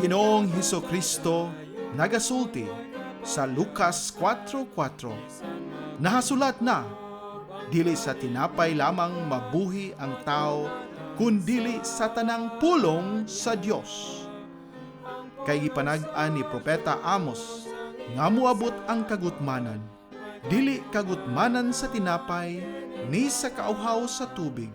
Ginoong Hesukristo nagasulti sa Lucas 4:4. Nahasulat na, dili sa tinapay lamang mabuhi ang tao, kundili sa tanang pulong sa Dios. Kay gipanag-an ni Propeta Amos, nga moabot ang kagutmanan, dili kagutmanan sa tinapay, ni sa kauhaw sa tubig.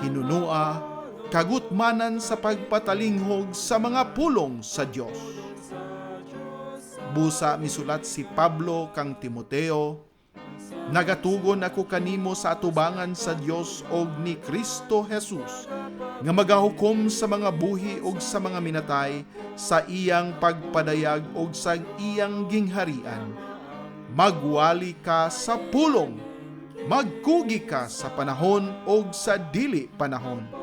Hinunua, kagutmanan sa pagpatalinghog sa mga pulong sa Dios. Busa misulat si Pablo kang Timoteo, nagatugon ako kanimo sa atubangan sa Dios og ni Kristo Jesus, nga magahukom sa mga buhi og sa mga minatay sa iyang pagpadayag og sa iyang gingharian. Magwali ka sa pulong, magkugi ka sa panahon og sa dili panahon.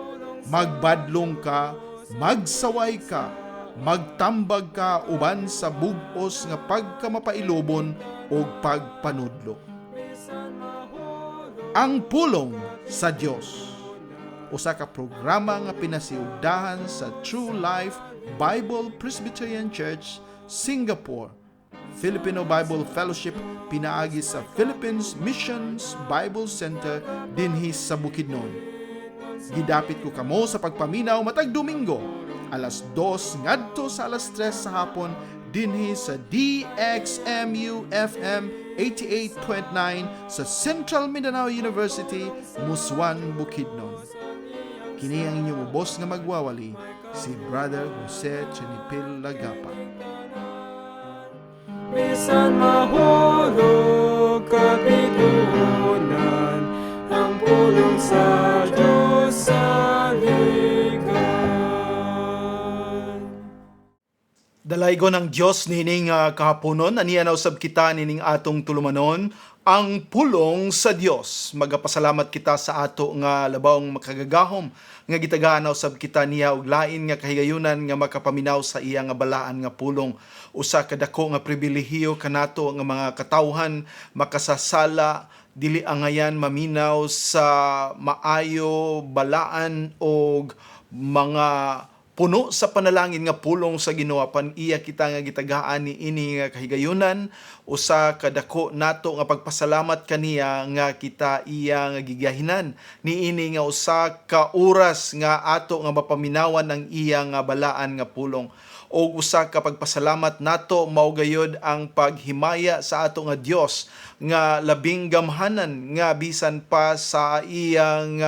Magbadlong ka, magsaway ka, magtambag ka uban sa bug-os nga pagkamapailobon o pagpanudlo. Ang pulong sa Dios, usa ka programa nga pinasiugdahan sa True Life Bible Presbyterian Church, Singapore, Filipino Bible Fellowship pinaagi sa Philippines Missions Bible Center dinhi sa Bukidnon. Gidapit ko kamo sa pagpaminaw matag Domingo, alas 2 ngadto sa alas 3 sa hapon dinhi sa DXMU FM 88.9 sa Central Mindanao University, Muswan, Bukidnon. Kini ang inyong ubos nga magwawali, si Brother Jose Chenipil Lagapa. Bisan mahulog kapitunan, ang pulong sa Diyos sa ligan. Dalaygon ng Diyos nining kahaponon, aniya na usab kita nining atong tulumanon, ang pulong sa Dios. Magapasalamat kita sa ato nga labawng makagagahom nga gitagaan na usab kita niya og lain nga kahigayunan nga makapaminaw sa iya nga balaan nga pulong. Usa ka dako nga pribilehiyo kanato nga mga katawhan makasasala dili angayan maminaw sa maayo balaan og mga puno sa panalangin nga pulong sa Ginoo. Pan iya kita nga gitagaan ni ini nga kahigayunan, usa ka dako nato nga pagpasalamat kaniya nga kita iya nga gigahinan ni ini nga usa ka oras nga ato nga mapaminawan ang iya nga balaan nga pulong. O usa ka pagpasalamat nato mao gayud ang paghimaya sa ato nga Dios nga labing gamhanan nga bisan pa sa iyang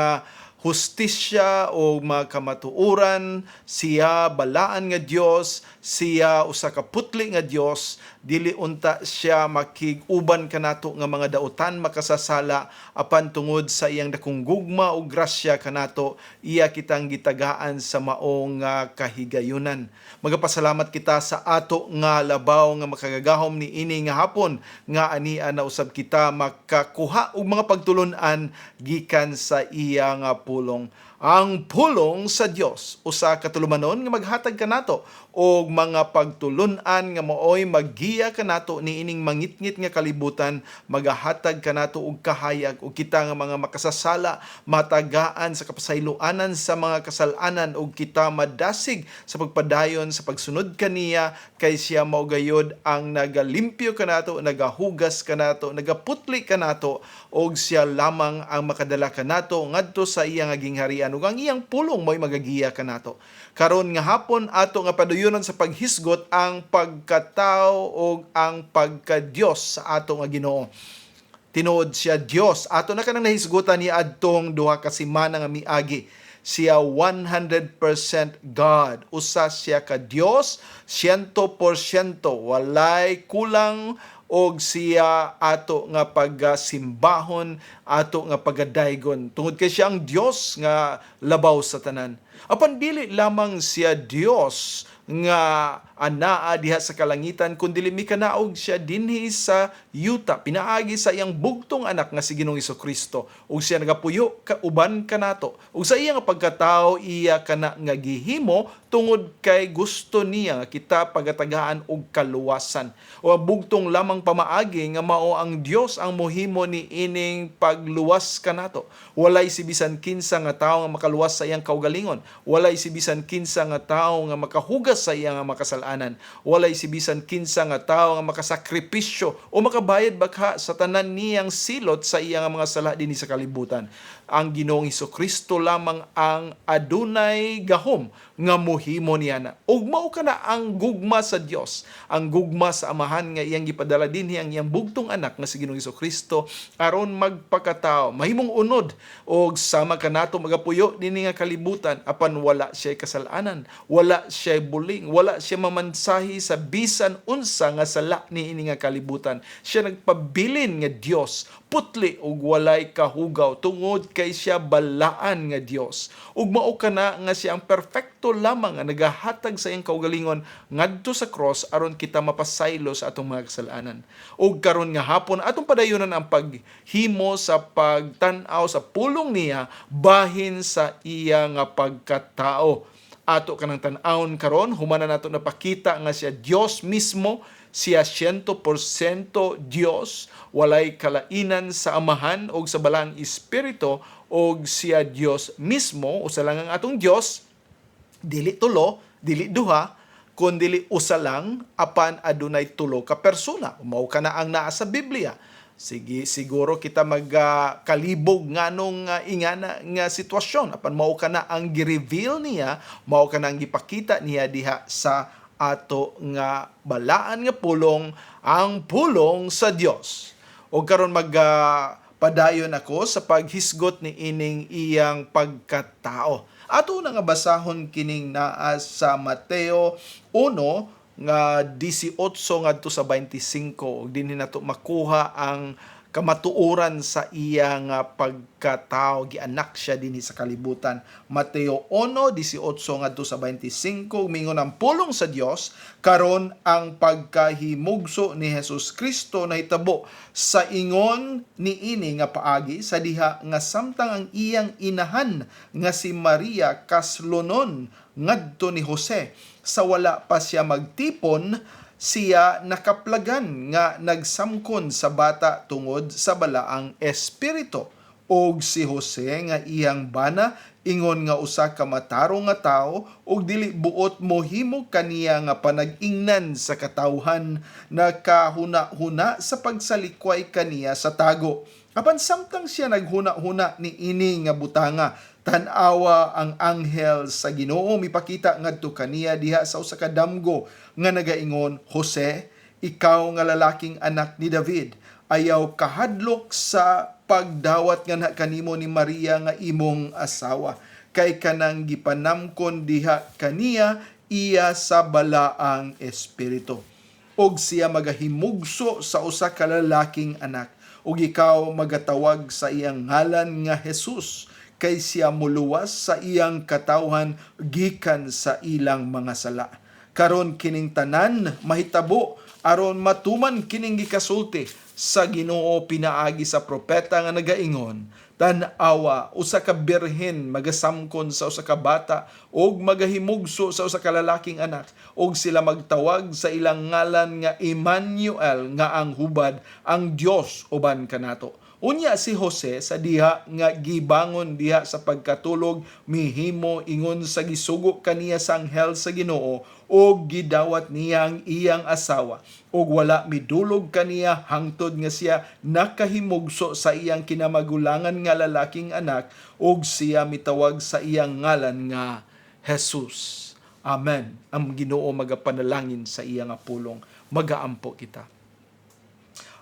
hustisya o makamatuuran, siya balaan nga Dios, siya usa ka putli nga Dios, dili unta siya makig-uban kanato nga mga dautan makasasala apan tungod sa iyang dakong gugma o grasya kanato, iya kitang gitagaan sa maong kahigayunan. Magapasalamat kita sa ato nga labaw nga makagagahom ni ini nga hapon nga ania na usab kita makakuha og mga pagtulon-an gikan sa iya nga pulong. Ang pulong sa Dios, usa ka tulumanon nga maghatag kanato og mga pagtulon-an nga maoy maggiya kanato ni ining mangitngit nga kalibutan, magahatag kanato og kahayag og kita nga mga makasasala matagaan sa kapasayloanan sa mga kasalanan og kita madasig sa pagpadayon sa pagsunod kaniya kay siya mao gayud ang nagalimpyo kanato, nagahugas kanato, nagaputli kanato og siya lamang ang makadala kanato ngadto sa iyang gingharian ug ang iyang pulong mo'y magagiya kanato. Karon nga hapon ato nga paduyonon sa paghisgot ang pagkatao ug ang pagka-Dios sa ato nga Ginoo. Tinuod siya Dios, ato na kanang nahisgutan ni adtong duha ka semana nga miagi. Siya 100% God. Usa siya ka Dios, 100%, walay kulang, og siya ato nga pagsimbahon, ato nga pagadaygon. Tungod kay siya ang Dios nga labaw sa tanan. Apan dili lamang siya Dios nga anaa diha sa kalangitan, kundi mikanaog siya dinhi sa yuta, pinaagi sa iyang bugtong anak nga si Ginoong Hesukristo, ug siya nagapuyo uban kanato. Ug sa iya nga pagkatao, iya kana nga gihimo tungod kay gusto niya nga kita pagatagaan og kaluwasan. O bugtong lamang pamaagi nga mao ang Dios ang mohimo ni ining pagluwas kanato. Walay si bisan kinsa nga tawo nga makaluwas sa iyang kaugalingon. walay si bisan kinsa nga tawo nga makahugas sa iya nga makasalanan, walay si bisan kinsa nga tawo nga makasakripisyo o makabayad bakha sa tanan niyang silot sa iya nga mga sala dinhi sa kalibutan. Ang Ginoong Hesukristo lamang ang adunay gahom nga mohimo niya na. Ug mao kana ang gugma sa Dios, ang gugma sa Amahan nga iyang gipadala dinhi ang iyang bugtong anak nga si Ginoong Hesukristo aron magpakatao, mahimong unod og sama kanato magapuyo dinhi nga kalibutan apan wala siya kasalanan, wala siya buling, wala siya mamansahi sa bisan unsa nga sala niini nga kalibutan. Siya nagpabilin nga Dios, putli ug walay kahugaw tungod kay siya balaan nga Dios. Ug mao kana nga siya ang perfecto lamang nga nagahatag sa iyang kaugalingon ngadto sa cross aron kita mapasaylo sa atong mga kasalanan. Ug karon nga hapon atong padayonan ang paghimo sa pagtan-aw sa pulong niya bahin sa iya nga pagkatao. Ato kanang tan-awon karon humana nato napakita nga siya Dios mismo, siya 100% Dios, walay kalainan sa Amahan o sa Balang Espiritu, o siya Dios mismo, usa lang ang atong Dios, dili tulo, dili duha, kundi usa lang, apan adunay tulo ka persona. Mao kana ang naa sa Biblia. Sige, siguro kita magkalibog nganong ingana nga sitwasyon. Apan mao kana ang gi-reveal niya, mao kana ang gipakita niya diha sa ato nga balaan nga pulong, ang pulong sa Dios. O karon padayon ako sa paghisgot ni ining iyang pagkatao. Ato na nga basahon kining naa sa Mateo 1 nga 18 ngadto sa 25, ug dinhi nato makuha ang kamatuoran sa iyang pagkatao, gianak siya dinhi sa kalibutan. Mateo 1:18 ngadto sa 25 mingon ang pulong sa Dios karon ang pagkahimugso ni Hesus Kristo nahitabo sa ingon niini nga paagi sa diha nga samtang ang iyang inahan nga si Maria kaslunon ngadto ni Jose, sa wala pa siya magtipon, siya nakaplagan nga nagsamkon sa bata tungod sa balaang espiritu. Og si Jose nga iyang bana ingon nga usa ka matarong nga tawo og dili buot mohimo kaniya nga panag-ingnan sa katawhan, nakahuna-huna sa pagsalikway kaniya sa tago. Apan samtang siya naghuna-huna ni ini nga butanga, tan-awa ang anghel sa Ginoo mipakita ngadto kaniya diha sa usa ka damgo nga nagaingon, Jose, ikaw nga lalaking anak ni David, ayaw kahadlok sa pagdawat nga na kanimo ni Maria nga imong asawa, kay kanang gipanamkon diha kaniya iya sa balaang espiritu. Og siya magahimugso sa usa ka lalaking anak, ug ikaw magatawag sa iyang ngalan nga Jesus, kay siya muluwas sa iyang katawhan gikan sa ilang mga sala. Karon kining tanan mahitabo aron matuman kining gikasulti sa Ginoo pinaagi sa propeta nga nagaingon, tan-awa usa ka birhen magasamkon sa usa ka bata ug magahimugso sa usa ka lalaking anak, ug sila magtawag sa ilang ngalan nga Emmanuel, nga ang hubad ang Dios uban kanato. Unya si Jose sa diha nga gibangon diha sa pagkatulog mihimo ingon sa gisugo kaniya sa anghel sa Ginoo og gidawat niya ang iyang asawa, og wala midulog kaniya hangtod nga siya nakahimugso sa iyang kinamagulangan nga lalaking anak, og siya mitawag sa iyang ngalan nga Jesus. Amen. Ang Ginoo magapanalangin sa iyang pulong. Magaampo kita.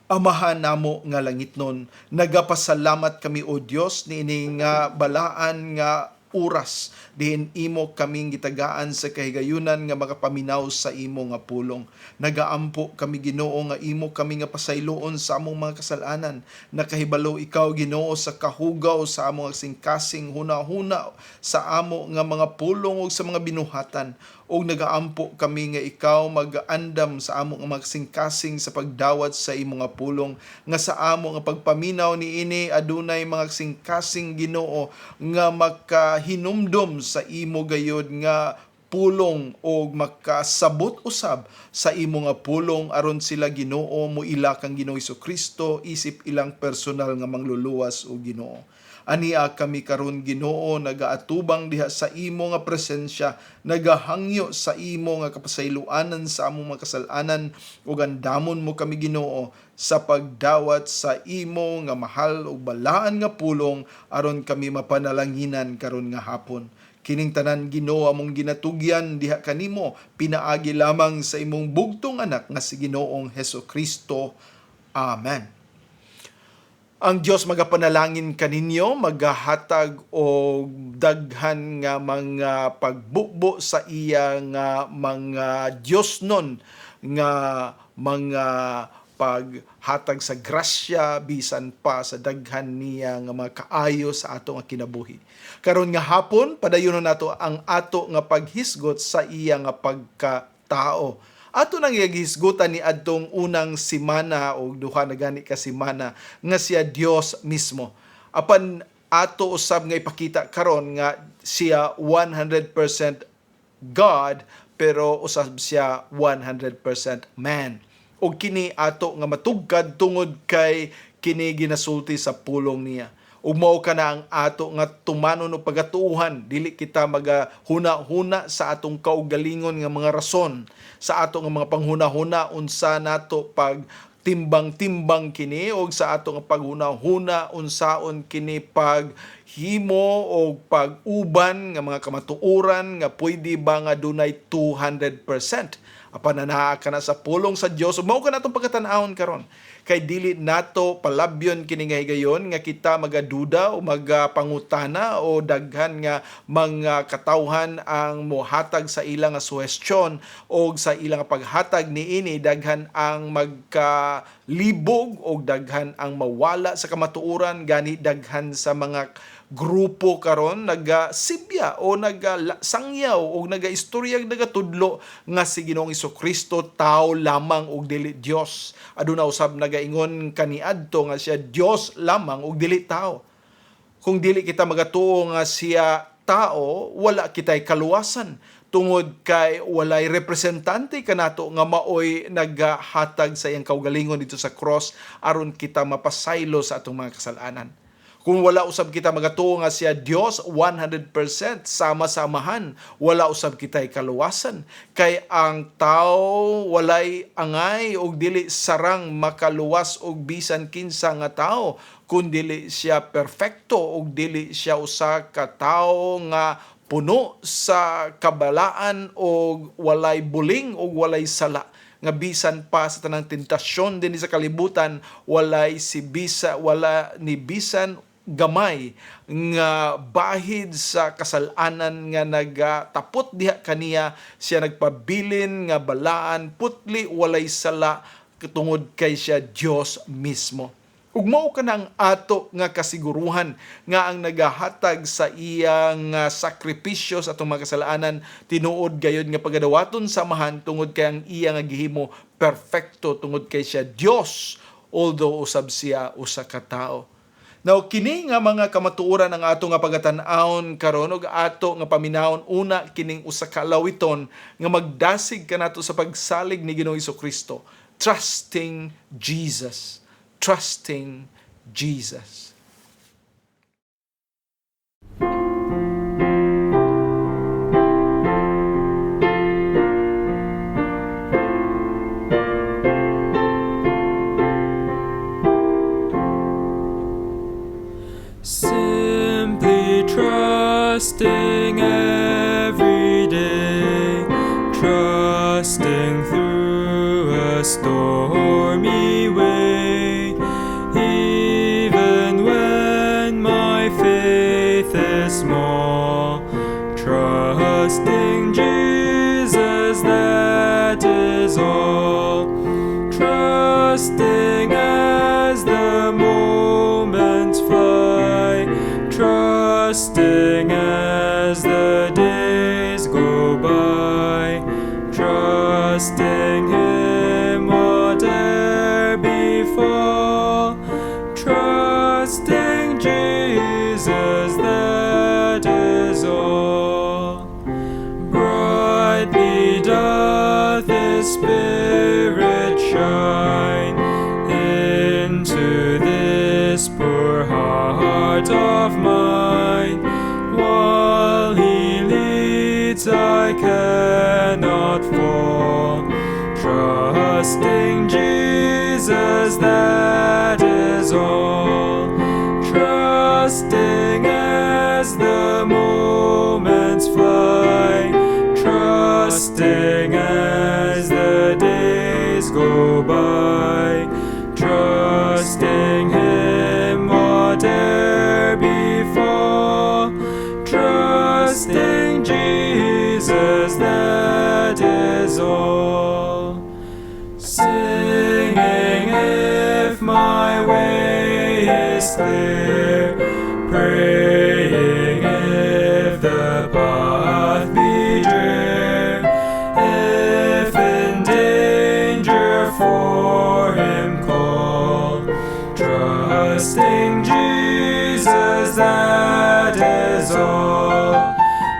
Amahan namo nga langitnon, nagapasalamat kami o Dios niini nga balaan nga oras diin imo kaming gitagaan sa kahigayunan nga makapaminaw sa imo nga pulong. Nagaampo kami Ginoo nga imo kami nga pasayloon sa among mga kasalanan. Nakahibalo ikaw Ginoo sa kahugaw sa among singkasing hunahuna sa amo nga mga pulong ug sa mga binuhatan. Og nagaampo kami nga ikaw mag-andam sa among magsingkasing sa pagdawat sa imong nga pulong, nga sa amo nga pagpaminaw niini adunay mga singkasing Ginoo nga makahinumdom sa imo gayod nga pulong o makasabot usab sa imo nga pulong aron sila Ginoo moila kang Ginoo Hesukristo isip ilang personal nga mangluluwas o Ginoo. Ania kami karon Ginoo nagaatubang diha sa imo nga presensya, nagahangyo sa imo nga kapasayloanan sa among mga kasalanan ug andamon mo kami Ginoo sa pagdawat sa imo nga mahal ug balaan nga pulong aron kami mapanalanginan karon nga hapon. Kining tanan Ginoo among ginatugyan diha kanimo pinaagi lamang sa imong bugtong anak nga si Ginoong Hesukristo. Amen. Ang Dios magapanalangin kaninyo, maghahatag og daghan nga mga pagbukbo sa iya nga mga Diosnon nga mga paghatag sa grasya bisan pa sa daghan niya nga mga kaayo sa ato nga kinabuhi. Karon nga hapon padayonon nato ang ato nga paghisgot sa iya nga pagkatao. Ato nang gihisgutan ni adtong unang semana o duha na gani ka semana nga siya Dios mismo. Apan ato usab nga ipakita karon nga siya 100% God pero usab siya 100% man. O kini ato nga matugkad tungod kay kini ginasulti sa pulong niya. Ug mao kana ang ato nga tumanon og pagatuuhan, dili kita magahuna-huna sa atong kaugalingon nga mga rason, sa ato nga mga panghuna-huna unsa nato pag timbang-timbang kini og sa ato nga paghuna-huna unsaon kini pag himo o pag-uban nga mga kamatuoran nga pwede ba nga dunay 200%. Apan naa ka na sa pulong sa Dios, mao ka natong pagkatan-awon karon. Kay dili nato palabyon kini nga higayon nga kita magaduda o magapangutana o daghan nga mga katawhan ang mohatag sa ilang nga suhestyon o sa ilang paghatag niini, daghan ang magkalibog o daghan ang mawala sa kamatuoran, gani daghan sa mga grupo karon nagasibya o nagasangyaw o nagaistoryag nagatudlo nga si Ginoong Hesukristo tao lamang og dili Dios. Aduna usab nagaingon kaniadto nga siya Dios lamang og dili tao. Kung dili kita magatuo nga siya tao, wala kitay kaluwasan tungod kay walay representante kanato nga maoy nagahatag sa iyang kaugalingon dito sa cross aron kita mapasaylo sa atong mga kasalanan. Kung wala usab kita magatuo nga siya Dios 100% sama-samahan, wala usab kitay kaluwasan. Kay ang tao walay angay og dili sarang makaluwas og bisan kinsa nga tao, kun dili siya perfecto og dili siya usa ka tawo nga puno sa kabalaan og walay buling og walay sala. Nga bisan pa sa tanang tentasyon din sa kalibutan, wala ni bisan gamay nga bahid sa kasalanan nga nagatapot diha kaniya, siya nagpabilin nga balaan putli walay sala tungod kay siya Dios mismo. Ug mao kanang ato nga kasiguruhan nga ang nagahatag sa iyang sakripisyo sa atong mga kasalanan tinuod gayud nga pagadawaton samahan tungod kay ang iya nga gihimo perfecto tungod kay siya Dios, although usab siya usa ka tawo. Now, kini nga mga kamatuoran ang ato nga pagatan-awon karon ug ato nga paminawon una kining usa ka lawiton nga magdasig kanato sa pagsalig ni Ginoong Hesukristo. Trusting Jesus. Trusting Jesus. Simply trusting every day, trusting through a stormy way, even when my faith is small, trusting Jesus, that is all. Trusting as the moments fly, trusting as the days go by, trusting Him whate'er befall, trusting Jesus, that is all. Brightly doth His Spirit shine into this this poor heart of mine. While He leads, I cannot fall. Trusting Jesus, that is all. Trusting as the moments fly. Trusting as the days go by. Trusting Him whate'er befall. Trusting Jesus, that is all. Singing if my way is clear, praying if the path be drear, if in danger for Him call, trusting Jesus, that is all.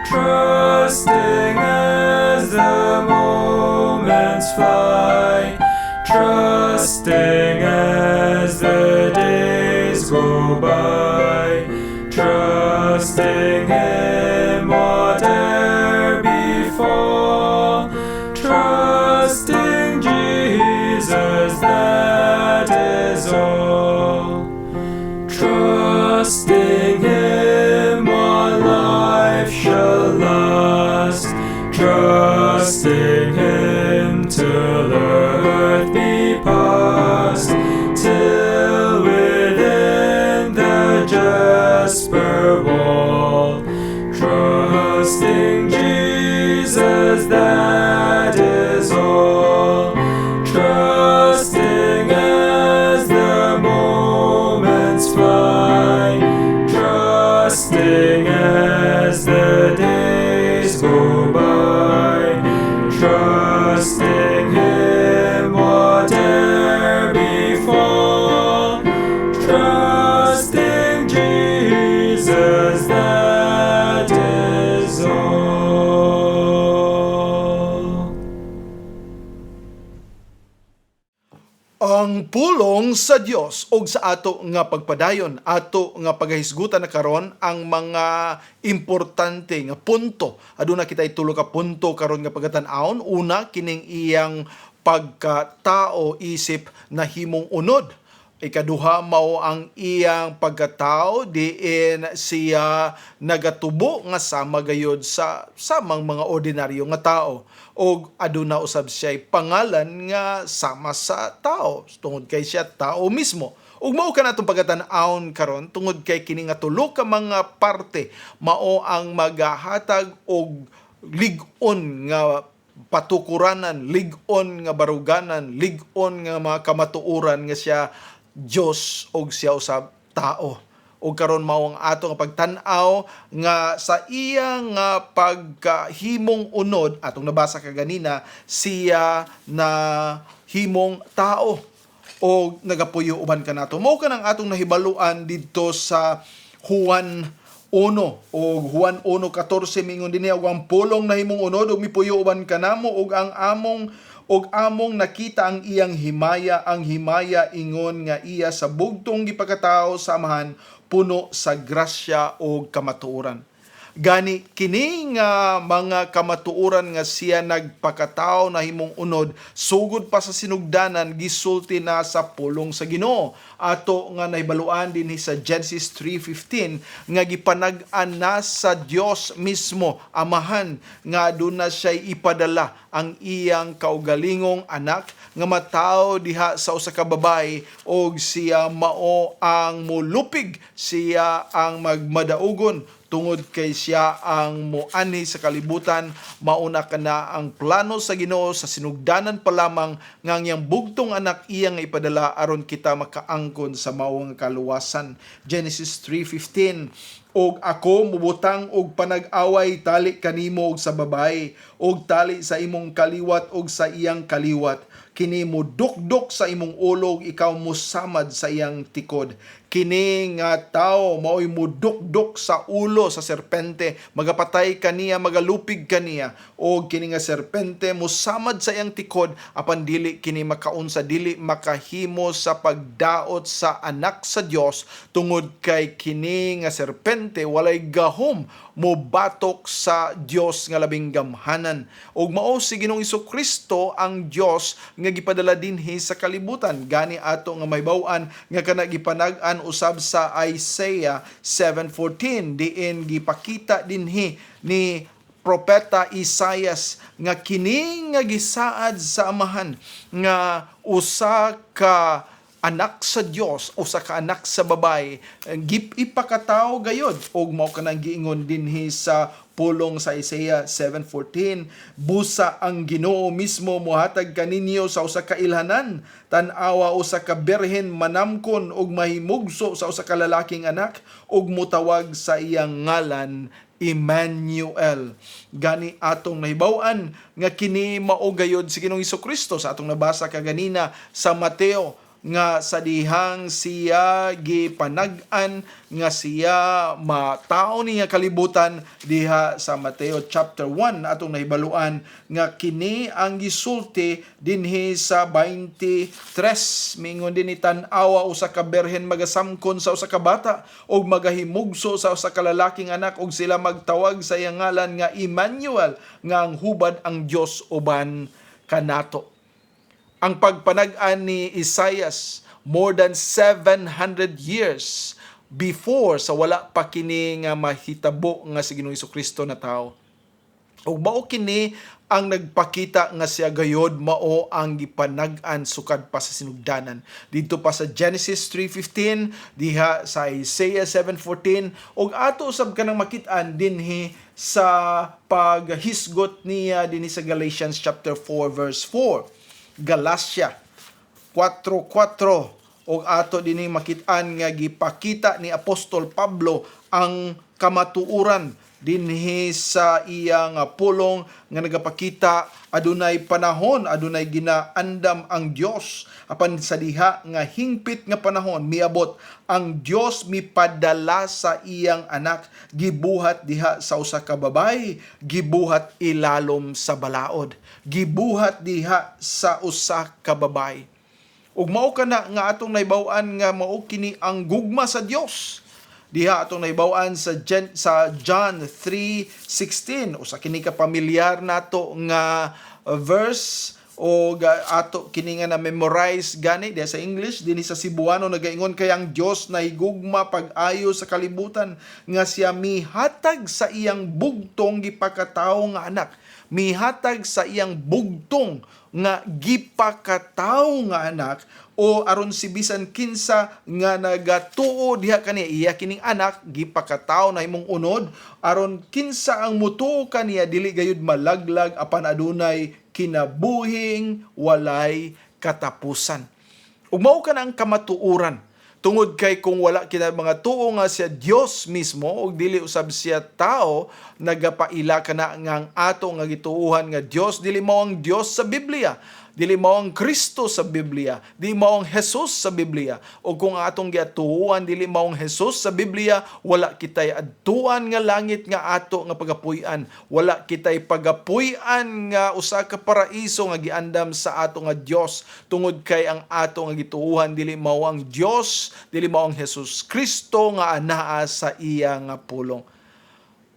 Trusting as the moments fly, trusting as the days go by, trusting Him whate'er befall, trusting Jesus, that is all. Trusting Him while life shall last, trusting Him till earth be past, till within the jasper wall, trusting Jesus, that is all. Trusting as the moments fly, trusting as the days go by, trusting Him whate'er befall, trusting Jesus, that is all. Ang pulong sa Dios og sa ato nga pagpadayon, ato nga paghisgutan na karon ang mga importante nga punto. Aduna kitay tulo ka punto karon nga pagatan-awon. Una, kining iyang pagkatao isip na himong unod. Ikaduha, mao ang iyang pagkatao diin siya nagatubo nga sama gayud sa samang mga ordinaryo nga tao. O aduna usab siya pangalan nga sama sa tao tungod kay siya tao mismo. Ug mao ka natong pagatan-awon karon tungod kay kini nga tulo ka mga parte mao ang magahatag og lig-on nga patukuranan, lig-on nga baruganan, lig-on nga mga kamatuoran nga siya Dios og siya usab tao. O karon mao ang ato nga pagtan-aw nga sa iya nga pagkahimong unod atong nabasa kaganina, siya na himong tao o nagapuyo uban kanato. Mao kanang atong nahibaluan didto sa Juan 1 o Juan 1:14 mingon dinhi ang pulong nahimong unod ug mipuyo uban kanamo ug among nakita ang iyang himaya, ang himaya ingon nga iya sa bugtong gipakatao sa amahan, puno sa grasya o kamatuoran. Gani kini nga mga kamatuoran nga siya nagpakatao na himong unod sugod pa sa sinugdanan gisulti na sa pulong sa Ginoo. Ato nga nahibaluan dinhi sa Genesis 3:15 nga gipanag-an na sa Dios mismo amahan nga aduna siya ipadala ang iyang kaugalingong anak nga matao diha sa usa ka babae og siya mao ang mulupig, siya ang magmadaugon tungod kay siya ang muani sa kalibutan. Mauna kana ang plano sa Ginoo sa sinugdanan pa lamang nga ang bugtong anak iyang ipadala aron kita makaangkon sa mao nga kaluwasan. Genesis 3:15 og ako mubutang og panag-away tali kanimo og sa babae og tali sa imong kaliwat og sa iyang kaliwat, kini mo dukdok sa imong ulog, ikaw mosamad sa iyang tikod. kini nga tao mao'y mudukdok sa ulo sa serpente, magapatay kaniya, magalupig kaniya, o kini nga serpente musamad sa iyang tikod apan dili kini makaunsa, dili makahimo sa pagdaot sa anak sa Dios tungod kay kini nga serpente walay gahom mobatok sa Dios nga labing gamhanan. Ug mao si Ginoong Jesucristo ang Dios nga gipadala dinhi sa kalibutan. Gani ato nga mahibaw-an nga kana gipanag-an usab sa Isaiah 7:14 diin gipakita dinhi ni propeta Isaias nga kini nga gisaad sa amahan nga usa ka anak sa Dios, usa ka anak sa babae, ipakatawo gayod. Og mao kanang giingon dinhi sa pulong sa Isaiah 7:14, busa ang Ginoo mismo mohatag kaninyo sa usa ka ilhanan, tan-awa usa ka birhen manamkon og mahimugso sa usa ka lalaking anak, og mutawag sa iyang ngalan Emmanuel. Gani atong nahibaw-an nga kini mao gayod si Ginoong Jesucristo sa atong nabasa kaganina sa Mateo, nga sa dihang siya gipanag-an nga siya matao niya kalibutan diha sa Mateo chapter 1 atong nahibaluan nga kini ang gisulti dinhi sa 23 mingon din ni tan-awa usa ka birhen magasamkon sa usa ka bata og magahimugso sa usa ka lalaking anak og sila magtawag sa iyang ngalan nga Emmanuel, nga ang hubad ang Dios uban kanato. Ang pagpanag-an ni Isaias more than 700 years before sa wala pa kini nga mahitabo nga si Ginoong Jesucristo na tao. Ug mao kini ang nagpakita nga siya gayod mao ang gipanag-an sukad pa sa sinugdanan. Dito pa sa Genesis 3:15, diha sa Isaiah 7:14, ug ato usab kanang makit-an dinhi sa paghisgot niya dinhi sa Galatians chapter 4 verse 4. Galatia 4:4, og ato dinhi makit-an nga gipakita ni Apostol Pablo ang kamatuoran dinhi sa iyang pulong nga nagapakita adunay panahon, adunay ginaandam ang Dios apan sa diha nga hingpit nga panahon miabot ang Dios mipadala sa iyang anak, gibuhat diha sa usa ka babayi, gibuhat ilalom sa balaod, gibuhat diha sa usa ka babayi. Ug mao kana nga atong nahibaw-an nga mao kini ang gugma sa Dios. Diha atong nahibaw-an sa John 3:16, usa kini ka pamilyar nato nga verse o ato kini nga na memorize gani diha sa English dinhi sa Cebuano nagaingon kay ang Dios nahigugma pag-ayo sa kalibutan nga siya mihatag sa iyang bugtong gipakatawo nga anak, mihatag sa iyang bugtong nga gipakatawo nga anak, o aron si bisan kinsa nga nagatuo diha kaniya iya kining anak gipakatawo na himong unod, aron kinsa ang mutuo kaniya dili gayud malaglag apan adunay kinabuhing walay katapusan. Ug mao kana ang kamatuoran tungod kay kung wala kita mga tuo nga siya Dios mismo ug dili usab siya tao, nagapaila kana nga ang ato nga gituuhan nga Dios dili mao ang Dios sa Biblia, dili mao ang Kristo sa Biblia, dili mao ang Jesus sa Biblia. O kung atong giatuuhan dili mao ang Jesus sa Biblia, wala kitay adtuan nga langit nga ato nga pagapuy-an, wala kitay pagapuy-an nga usa ka paraiso nga giandam sa ato nga Dios, tungod kay ang ato nga gituuhan dili mao ang Dios, dili mao ang Jesus Kristo nga anaa sa iya nga pulong.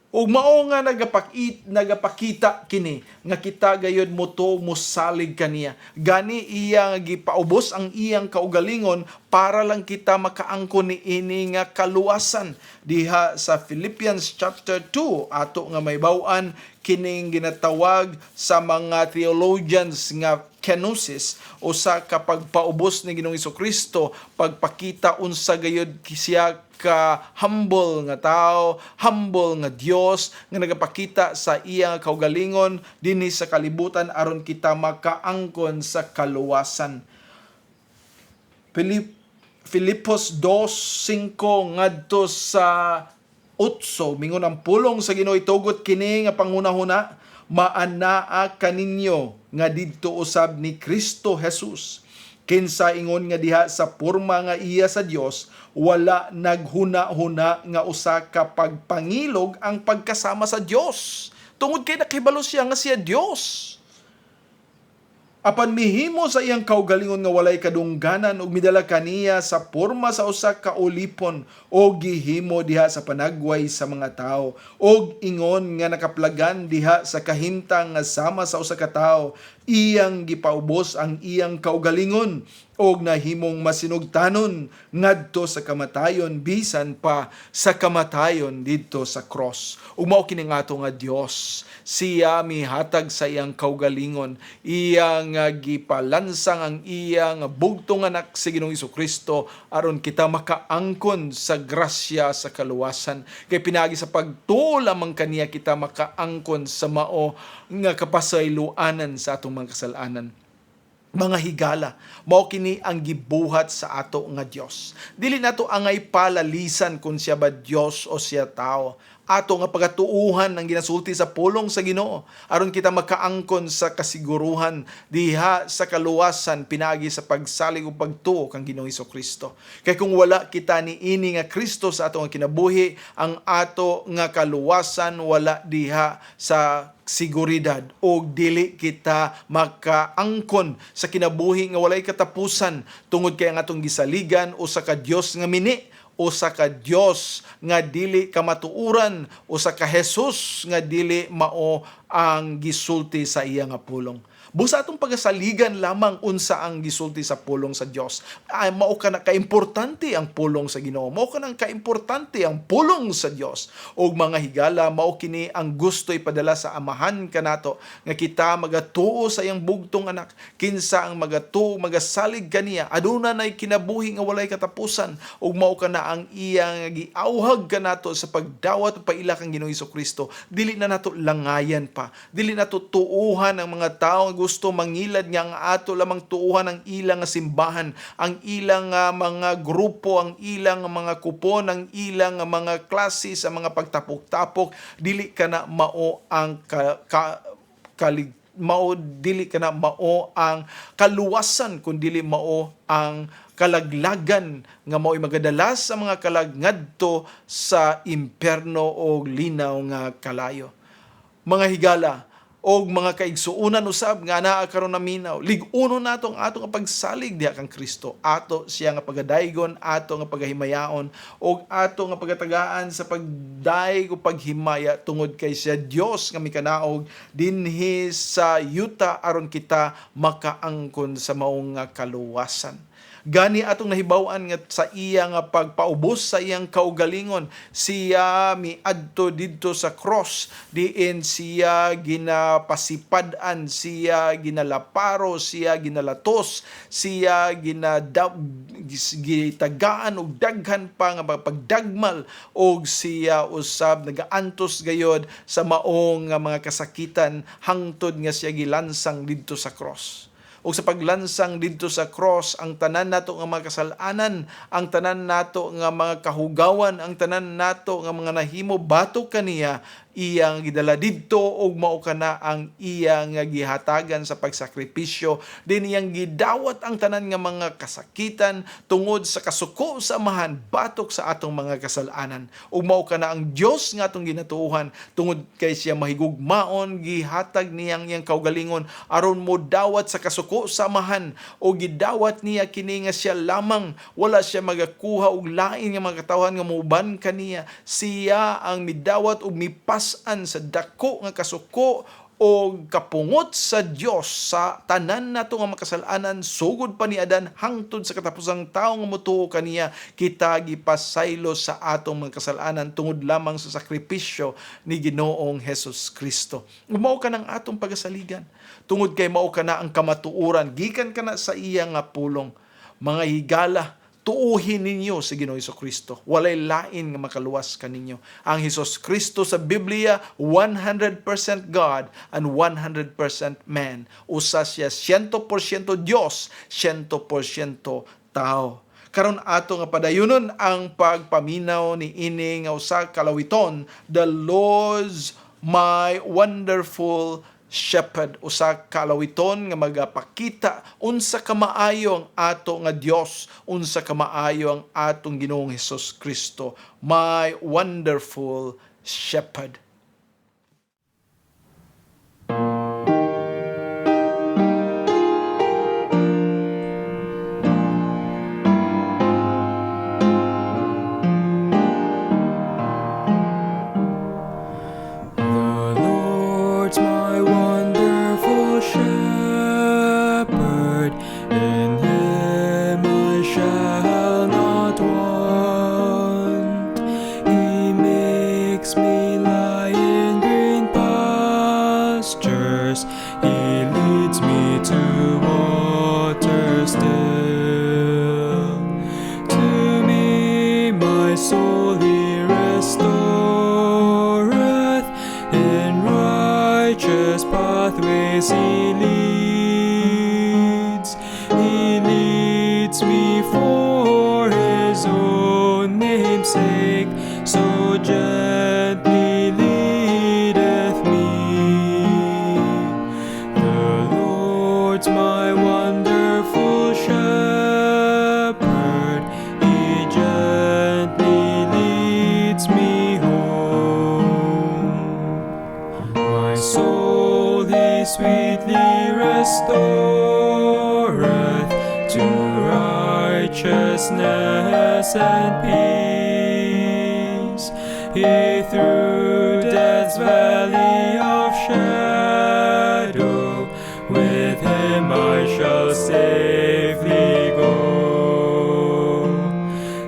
Ug mao nga nagapakita kini nga kita gayud moto mosalig kaniya. Gani iya nga gipaubos ang iyang kaugalingon para lang kita makaangkon ni ini nga kaluwasan. Diha sa Philippians chapter 2 ato nga maybaw-an kining ginatawag sa mga theologians nga kenosis, o sa kapagpaubos ni Ginoong Jesucristo, pagpakita unsa gayud siya ka humble nga tao, humble nga Dios nga nagapakita sa iya nga kaugalingon dinhi sa kalibutan aron kita makaangkon sa kaluwasan. Filipos 2:5 ngadto sa 8 mingon ang pulong sa Ginoo itugot kini nga panghunahuna, maanaa kaninyo nga didto usab ni Kristo Jesus Kinsa ingon nga diha sa porma nga iya sa Dios, wala naghuna-huna nga usa ka pagpangilog ang pagkasama sa Dios. Tungod kay nakahibalo siya nga siya Dios. Apan mihimo sa iyang kaugalingon nga walay kadungganan ug midala kaniya sa porma sa usa ka ulipon o gihimo diha sa panagway sa mga tawo og ingon nga nakaplagan diha sa kahimtang nga sama sa usa ka tawo, iyang gipaubos ang iyang kaugalingon og nahimong masinugtanon ngadto sa kamatayon bisan pa sa kamatayon didto sa cross. Ug mao kini nga ato nga Dios, siya mihatag sa iyang kaugalingon, iyang gipalansang ang iyang bugtong anak si Ginoong Jesucristo aron kita makaangkon sa grasya sa kaluwasan. Kay pinagi sa pagtuo lamang kaniya kita makaangkon sa mao nga kapasayloanan sa atong mga kasalanan. Mga higala, mao kini ang gibuhat sa ato nga Dios. Dili nato angay palalisan kung siya ba Dios o siya tao. Ato nga pagatuuhan ang ginasulti sa pulong sa Ginoo aron kita makaangkon sa kasiguruhan diha sa kaluwasan pinagi sa pagsalig ug pagtuo kang Ginoong Jesucristo. Kay kung wala kita niini nga Kristo sa ato nga kinabuhi, ang ato nga kaluwasan wala diha sa seguridad o dili kita makaangkon sa kinabuhi nga walay katapusan tungod kay ang atong gisaligan usa ka Dios nga mini, usa ka Dios nga dili kamatuuran, usa ka Jesus nga dili mao ang gisulti sa iya nga pulong. Busa atong pagasaligan lamang unsa ang gisulti sa pulong sa Dios. Ay mao ka na kaimportante ang pulong sa Ginoo. Mao ka nang kaimportante ang pulong sa Dios. Og mga higala, mao kini ang gusto ipadala sa amahan kanato nga kita magatuo sa iyang bugtong anak. Kinsa ang magatuo, magasalig kaniya, aduna nay kinabuhi nga walay katapusan. Og mao ka na ang iyang giawhag kanato sa pagdawat ug paila kang Ginoong Jesucristo. Dili na nato langayan pa. Dili nato tuuhan ang mga tawo gusto mangilad nga ang ato lamang tuuhan ang ilang simbahan, ang ilang mga grupo, ang ilang mga kupon, ang ilang mga klase sa mga pagtapok-tapok. Dili ka na mao ang dili ka na mao ang kaluwasan kun dili mao ang kalaglagan nga mao'y magadalas sa mga kalag ngadto sa impierno o linaw nga kalayo. Mga higala, og mga kaigsuunan usab nga naa karon naminaw, lig-unon nato ang ato nga pagsalig diha kang Kristo, ato siya nga pagadaygon, ato nga pagahimayaon og ato nga pagatagaan sa pagdaig o paghimaya tungod kay siya Dios nga mikanaog dinhi sa yuta aron kita makaangkon sa maong nga kaluwasan. Gani atong nahibaw-an nga sa iya nga pagpaubos sa iyang kaugalingon, siya miadto didto sa cross, diin siya ginapasipadan, siya ginalaparo, siya ginalatos, siya gitagaan og daghan pa nga pagdagmal, og siya usab nagaantos gayod sa maong nga mga kasakitan hangtod nga siya gilansang didto sa cross. O sa paglansang didto sa cross, ang tanan nato nga mga kasalanan, ang tanan nato nga mga kahugawan, ang tanan nato nga mga nahimo batok kaniya, iyang gidala didto og mao kana ang iyang gihatagan sa pagsakripisyo. Din iyang gidawat ang tanan nga mga kasakitan tungod sa kasuko sa amahan batok sa atong mga kasalanan. Ug mao kana ang Dios nga atong ginatuohan tungod kay siya mahigugmaon, gihatag niyang iyang kaugalingon aron mo dawat sa kasuko sa amahan o gidawat niya kini nga siya lamang, wala siya magakuha og lain nga mga katawhan nga muuban kaniya. Siya ang midawat og mipas sa dako nga kasuko o kapungot sa Dios sa tanan nato nga makasalanan sugod pa ni Adan hangtod sa katapusang tawo nga motuo kaniya, kita gipasaylo sa atong mga kasalanan tungod lamang sa sakripisyo ni Ginoong Hesus Kristo. Mao ka ng atong pagasaligan tungod kay mao ka na ang kamatuoran gikan kana sa iya nga pulong. Mga higala, tuuhin ninyo si Ginoong Jesucristo. Walay lain nga makaluwas kaninyo. Ang Hesus Kristo sa Biblia, 100% God and 100% man. Usa siya 100% Dios, 100% tao. Karon ato nga padayunon ang pagpaminaw ni ini nga usa kalawiton, the Lord's my wonderful shepherd, usa ka kalawiton nga magapakita unsa kamaayo ang ato nga Dios, unsa kamaayo ang atong Ginoong Hesus Kristo, my wonderful shepherd. The Lord's my wonderful shepherd, in him I shall not want. He makes me lie in green pastures, he leads me to waters still. To me my soul he restoreth, in righteous pathways he leads me for his own name's sake, so gently leadeth me. The Lord's my wonderful shepherd, he gently leads me home. My soul he sweetly restoreth to righteousness and peace. Yea, through death's valley of shadow, with him I shall safely go.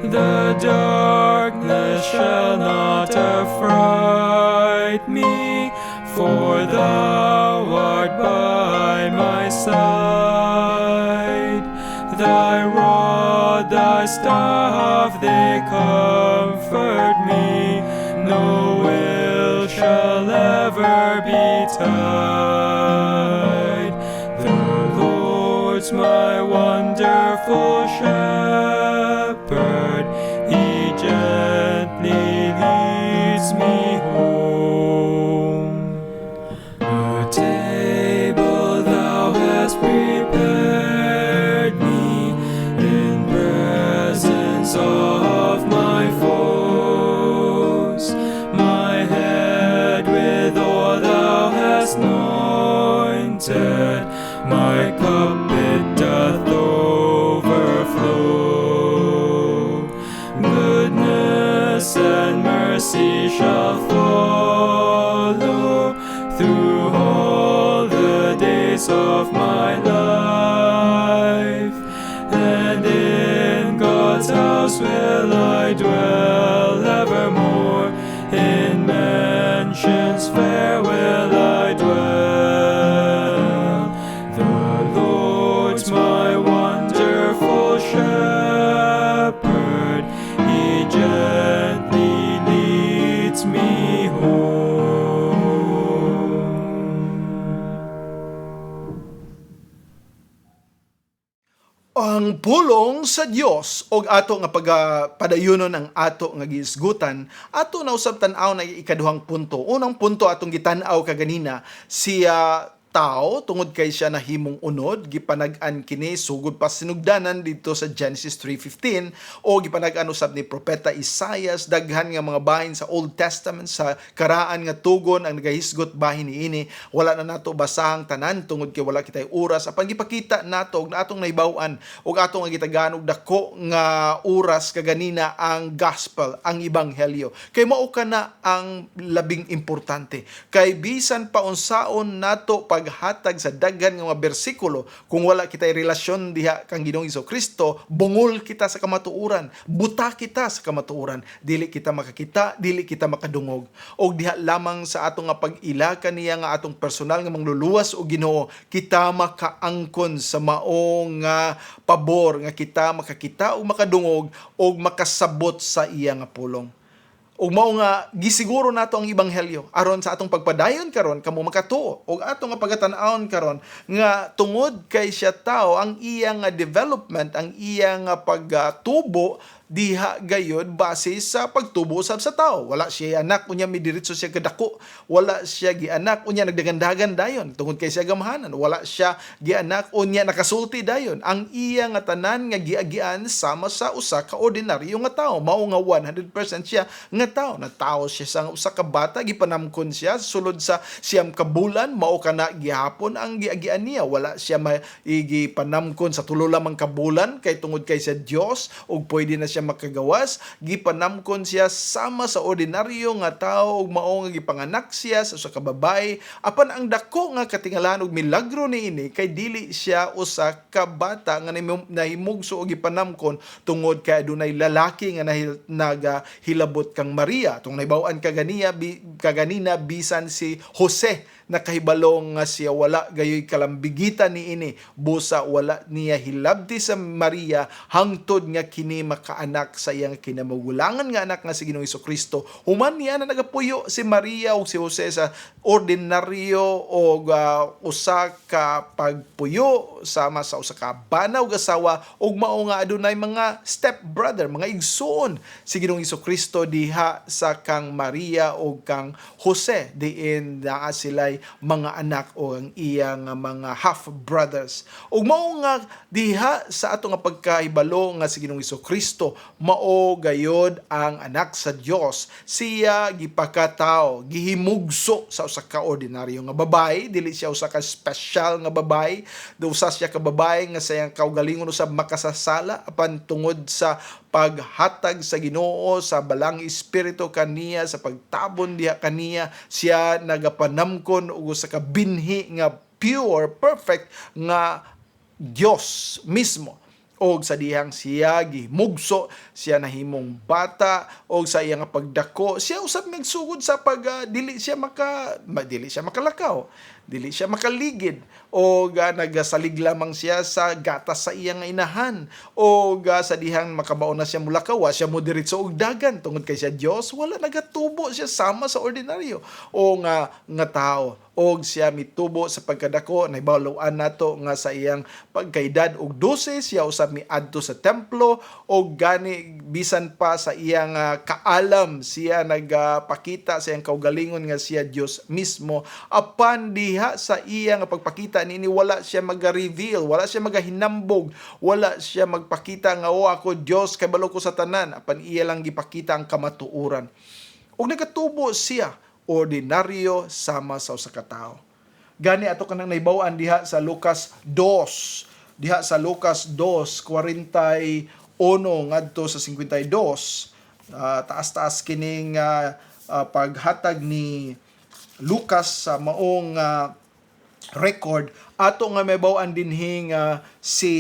The darkness shall not affright me, for thou art by my side. Thy rod, thy staff, they comfort me. No ill shall ever betide. The Lord's my wonderful shepherd, he gently leads me home. A table thou hast prepared me in presence of my foes. My head with oil thou hast anointed, my cup it doth overflow. Goodness and mercy shall follow through all the days of my life, and in God's house will I dwell evermore. In mansions fair will I dwell. The Lord's my wonderful shepherd, he gently leads me home. Ang pulong sa Dios og ato nga pagpadayunon ang ato nga giisgutan, ato na usab tan-aw na ikaduhang punto. Unang punto atong gitan-aw kaganina, siya tao tungod kay siya nahimong unod, gipanag-an kini sugod pa sinugdanan dito sa Genesis 3:15, o gipanag-an usab ni propeta Isaias daghan nga mga bahin sa Old Testament sa karaan nga tugon ang nagahisgot bahin niini. Wala na nato basahang tanan tungod kay wala kitay oras, apan gipakita nato og atong nahibaw-an og atong nga gitagaan og dako nga oras kaganina ang gospel, ang ebanghelyo. Kay mao kana ang labing importante. Kay bisan pa unsaon nato paghatag sa daghan nga mga bersikulo, kung wala kitay relasyon diha kang Ginoong Hesukristo, bungol kita sa kamatuoran, buta kita sa kamatuoran, dili kita makakita, dili kita makadungog. Og diha lamang sa atong nga pag-ila kaniya nga atong personal nga mangluluwas o Ginoo, kita makaangkon sa maong nga pabor nga kita makakita o makadungog o makasabot sa iya nga pulong. O mao nga gisiguro nato ang ebanghelyo aron sa atong pagpadayon karon kamo makatuo, og atong nga pagatan-awon karon nga tungod kay siya tao, ang iya nga development, ang iya nga pagtubo diha gayod base sa pagtubo sa tao. Wala siya anak unya mi diretso siya kadako. Wala siya gianak unya nagdagandagan dayon tungod kay siya gamahanan. Wala siya gianak unya nakasulti dayon. Ang iya nga tanan nga giagian sama sa usa ka ordinaryo nga tao. Mao nga 100% siya nga tao. Nagtao siya sa usa ka bata, gipanamkon siya sulod sa siyam ka bulan, mao kana gihapon ang giagian niya. Wala siya gipanamkon sa tulo lamang ka bulan kay tungod kay sa Dios ug pwede na siya makagawas. Gipanamkon siya sama sa ordinaryo nga tao ug mao nga gipanganak siya sa usa ka babae. Apan ang dako nga katingalan ug milagro niini kay dili siya usa ka bata nga nahimugso og gipanamkon tungod kay adunay lalaki nga nagahilabot kang Maria. Tong nahibaw-an kaganina bisan si Jose nakahibalong nga siya wala gayoy kalambigitan niini busa wala niya hilabti sa Maria hangtod nga kini makaanak sa iyang kinamagulangan nga anak nga si Ginoong Hesukristo. Human niya na nagapuyo si Maria o si Jose sa ordinaryo o usa ka pagpuyo sama sa usa ka bana ug asawa ug mao nga adunay mga step brother, mga igsoon si Ginoong Hesukristo diha sa kang Maria o kang Jose diin naa sila'y mga anak o ang iyang mga half brothers. Ug mao nga diha sa ato nga pagkahibalo nga si Ginoong Hesukristo mao gayod ang anak sa Dios. Siya gipakatao, gihimugso sa usa ka ordinaryo nga babae, dili siya usa ka special nga babae, usa siya ka babae nga sayang kaugalingon usab makasasala apan tungod sa paghatag sa Ginoo sa balang espiritu kaniya sa pagtabon diha kaniya siya nagapanamkon og usa ka binhi nga pure perfect nga Dios mismo. Og sa dihang siya gihimugso, siya nahimong bata og sa iyang pagdako siya usab nagsugod sa dili siya makalakaw, dili siya makaligid o nagasalig lamang siya sa gatas sa iyang inahan o sa dihang makabaon na siya mulakaw siya mo diretso og dagan tungod kay siya Dios wala nagatubo siya sama sa ordinaryo o nga tao og siya mitubo sa pagkadako. Nahibaluan nato nga sa iyang pagkaedad og 12 siya usab miadto sa templo og gani bisan pa sa iyang kaalam siya nagpakita sa iyang kaugalingon nga siya Dios mismo. Apan diha sa iyang pagpakita nini wala siya maga-reveal, wala siya magahinambog, wala siya magpakita nga ako Dios kay balo ko sa tanan. Apan iya lang gipakita ang kamatuoran og nagatubo siya ordinaryo sama sa usa ka tawo. Gani ato kanang nahibaw-an diha sa Lucas 2. Diha sa Lucas 2:41 ngadto sa 52. Taas-taas kining paghatag ni Lucas sa maong record ato nga mahibaw-an dinhi nga si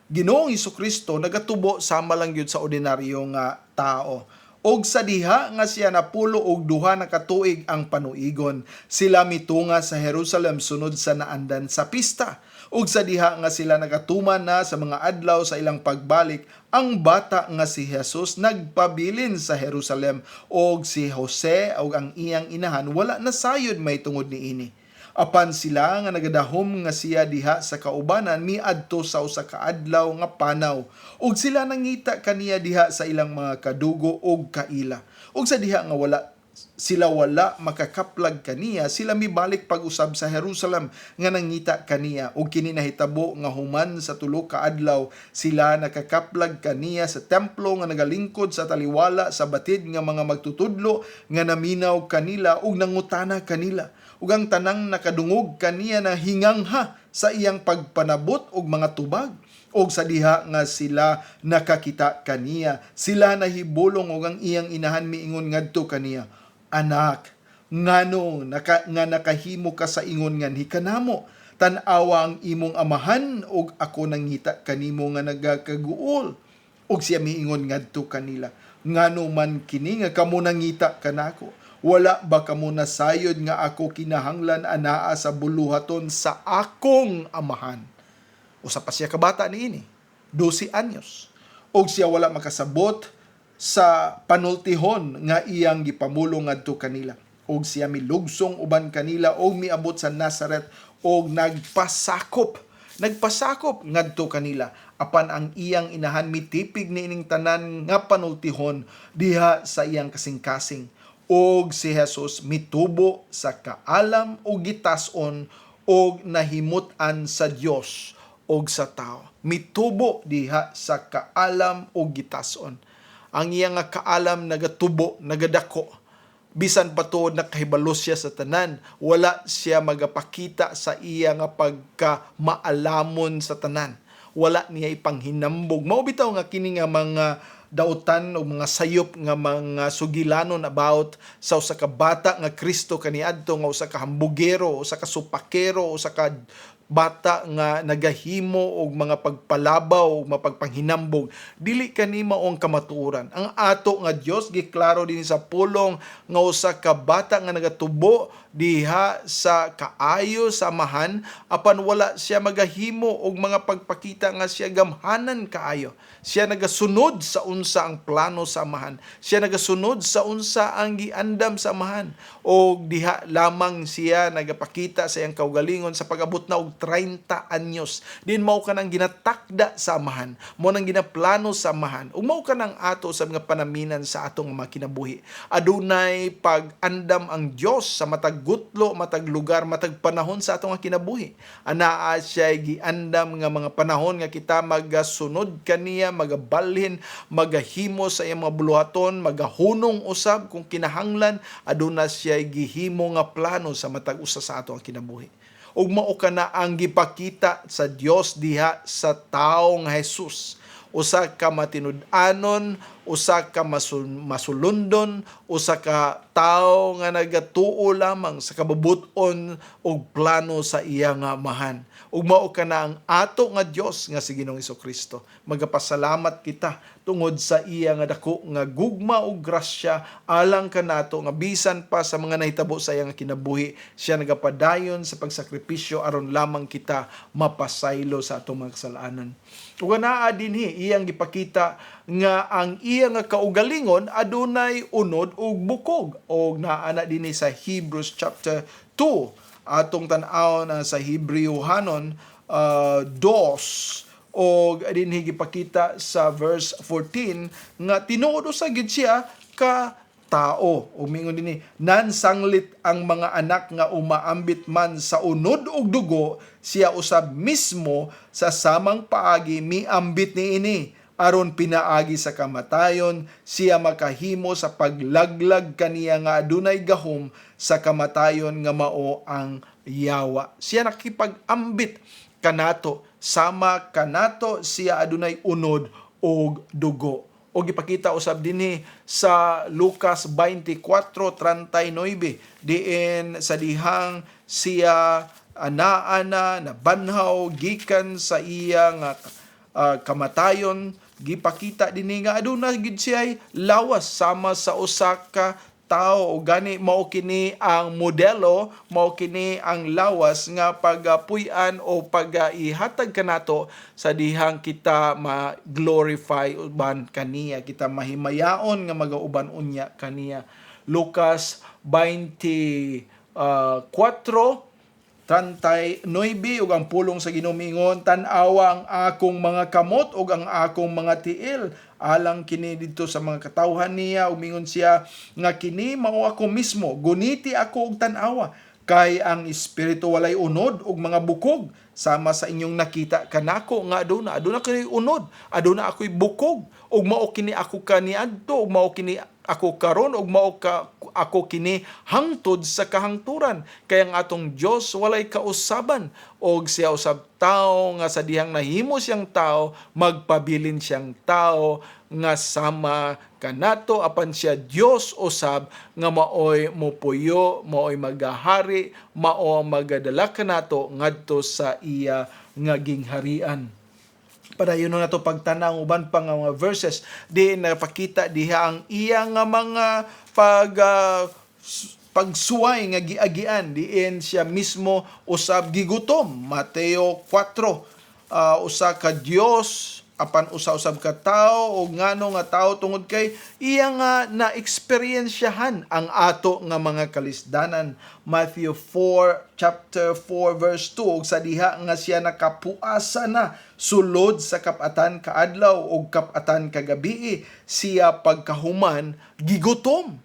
Ginoong Hesukristo nagatubo sama lang gyud sa ordinaryo nga tao. Og sa diha nga siya napulo og 2 na katuig ang panuigon, sila mitunga sa Jerusalem sunod sa naandan sa pista. Og sa diha nga sila nagatuman na sa mga adlaw sa ilang pagbalik, ang bata nga si Jesus nagpabilin sa Jerusalem og si Jose og ang iyang inahan wala na sayod may tungod niini. Apan sila nga nagadahom nga siya diha sa kaubanan miadto sa usa ka adlaw nga panaw ug sila nangita kaniya diha sa ilang mga kadugo ug kaila. Ug sa diha nga wala makakaplag kaniya, sila mibalik pag-usab sa Jerusalem nga nangita kaniya ug kini nahitabo nga human sa 3 ka adlaw sila nakakaplag kaniya sa templo nga nagalingkod sa taliwala sa batid nga mga magtutudlo nga naminaw kanila ug nangutana kanila. Ug ang tanang nakadungog kaniya na hingangha sa iyang pagpanabot og mga tubag. Og sa diha nga sila nakakita kaniya, sila nahibulong og ang iyang inahan miingon ngadto kaniya, "Anak, ngano nga nakahimo ka sa ingon nganhi kanamo? Tan-awa ang imong amahan og ako nangita kanimo nga nagakaguol." Og siya miingon ngadto kanila, "Ngano man kini nga kamo nangita kanako? Wala ba kamo nasayod nga ako kinahanglan anaa sa buluhaton sa akong amahan?" Usa pa siya kabata niini, 12 anyos. Og siya wala makasabot sa panultihon nga iyang gipamulong ngadto kanila. Og siya milugsong uban kanila og miabot sa Nazareth og nagpasakop nagpasakop ngadto kanila, apan ang iyang inahan mitipig niining tanan nga panultihon diha sa iyang kasing-kasing. Og si Jesus mitubo sa kaalam o gitas-on og nahimut-an sa Dios og sa tao. Mitubo diha sa kaalam o gitas-on. Ang iyang nga kaalam nagatubo, nagadako. Bisan patuod nakahibalo siya sa tanan, wala siya magapakita sa iya nga pagkamaalamon sa tanan. Wala niya ipanghinambog. Mao bitaw nga kini nga mga dautan o mga sayop nga mga sugilanon about sa usa ka bata nga Kristo kaniadto, nga usa ka hambugero, usa ka supakero, usa ka bata nga nagahimo og mga pagpalabaw o mapagpanghinambog. Dili kani maong kamatuoran. Ang ato nga Dios giklaro din sa pulong nga usa ka bata nga nagatubo diha sa kaayo sa amahan, apan wala siya magahimo og mga pagpakita nga siya gamhanan kaayo. Siya nagasunod sa unsa ang plano sa amahan. Siya nagasunod sa unsa ang giandam sa amahan. Og diha lamang siya nagapakita sa iyang kaugalingon sa pag-abot na og 30 anyos. Din mao ka nang ginatakda sa amahan. Mao nang ginaplano sa amahan. Ug mao ka nang ato sa mga panaminan sa atong mga kinabuhi. Adunay pag-andam ang Dios sa matag gutlo, matag lugar, matag panahon sa atong kinabuhi. Anaa siya giandam nga mga panahon nga kita magasunod kaniya, magabalhin, magahimo sa iyang mga buluhaton, magahunong usab kung kinahanglan. Aduna siya gihimo nga plano sa matag usa sa atong kinabuhi. Ug mao kana ang gipakita sa Dios diha sa tawo nga Jesus. Usa ka matinud-anon, usa ka masulundon, usa ka tawo nga nagatuo lamang sa kababuton ug plano sa iya nga amahan. Ug mao kana ang ato nga Dios nga si Ginoong Hesukristo. Magapasalamat kita tungod sa iya nga dako nga gugma ug grasya alang kanato nga bisan pa sa mga nahitabo sa iya nga kinabuhi, siya nagapadayon sa pagsakripisyo aron lamang kita mapasaylo sa atong mga kasalanan. Ug anaa dinhi iyang gipakita nga ang iya nga kaugalingon adunay unod ug bukog. Og naana dinhi sa Hebrews chapter 2 atong tan-awon sa Hebrewhanon 2 og dinhi gipakita sa verse 14 nga tinuod sa gid siya ka tao. Umingon dinhi, nansanglit ang mga anak nga umaambit man sa unod ug dugo, siya usab mismo sa samang paagi miambit niini aron pinaagi sa kamatayon, siya makahimo sa paglaglag kaniya nga adunay gahom sa kamatayon nga mao ang yawa. Siya nakipag-ambit kanato, sama kanato siya adunay unod og dugo. O gipakita usab dinhi sa Lucas 24:39 diin sa dihang siya anaana nabanhaw gikan sa iyang kamatayon. Gipakita dinhi nga aduna gid siya lawas sama sa usa ka tao, o gani mao kini ang modelo, mao kini ang lawas nga pagapuy-an o pag-ihatag kanato sa dihang kita ma-glorify uban kaniya, kita mahimayaon nga magauban unya kaniya. Lucas 24:39 ug ang pulong sa Ginoo mingon, tan-awa ang akong mga kamot ug ang akong mga tiil alang kini didto sa mga katawhan niya. Umingon siya nga kini mao ako mismo, guniti ako og tan-awa kay ang espiritu walay unod ug mga bukog sama sa inyong nakita kanako nga aduna kini unod, aduna ako'y bukog ug mao kini ako kaniadto ug mao kini ako karon ug mao ako kini hangtod sa kahangturan. Kaya ang atong Dios walay kausaban og siya usab tao nga sa dihang nahimo siyang tao, magpabilin siyang tao nga sama kanato, apan siya Dios usab nga maoy mopuyo, maoy magahari, mao magadala kanato ngadto sa iya nga gingharian. Padayon na to pagtanaw uban pa nga mga verses di napakita diha ang iya nga mga pagsuway nga giagian diin siya mismo usab gigutom. Mateo 4 usa ka Dios apan usa-usab ka tao o ngano nga tao tungod kay iya nga na-experiensyahan ang ato nga mga kalisdanan. Matthew 4 chapter 4 verse 2, ug sa diha nga siya nakapuasa na sulod sa kapatan kaadlaw ug kapatan kagabii, siya pagkahuman gigutom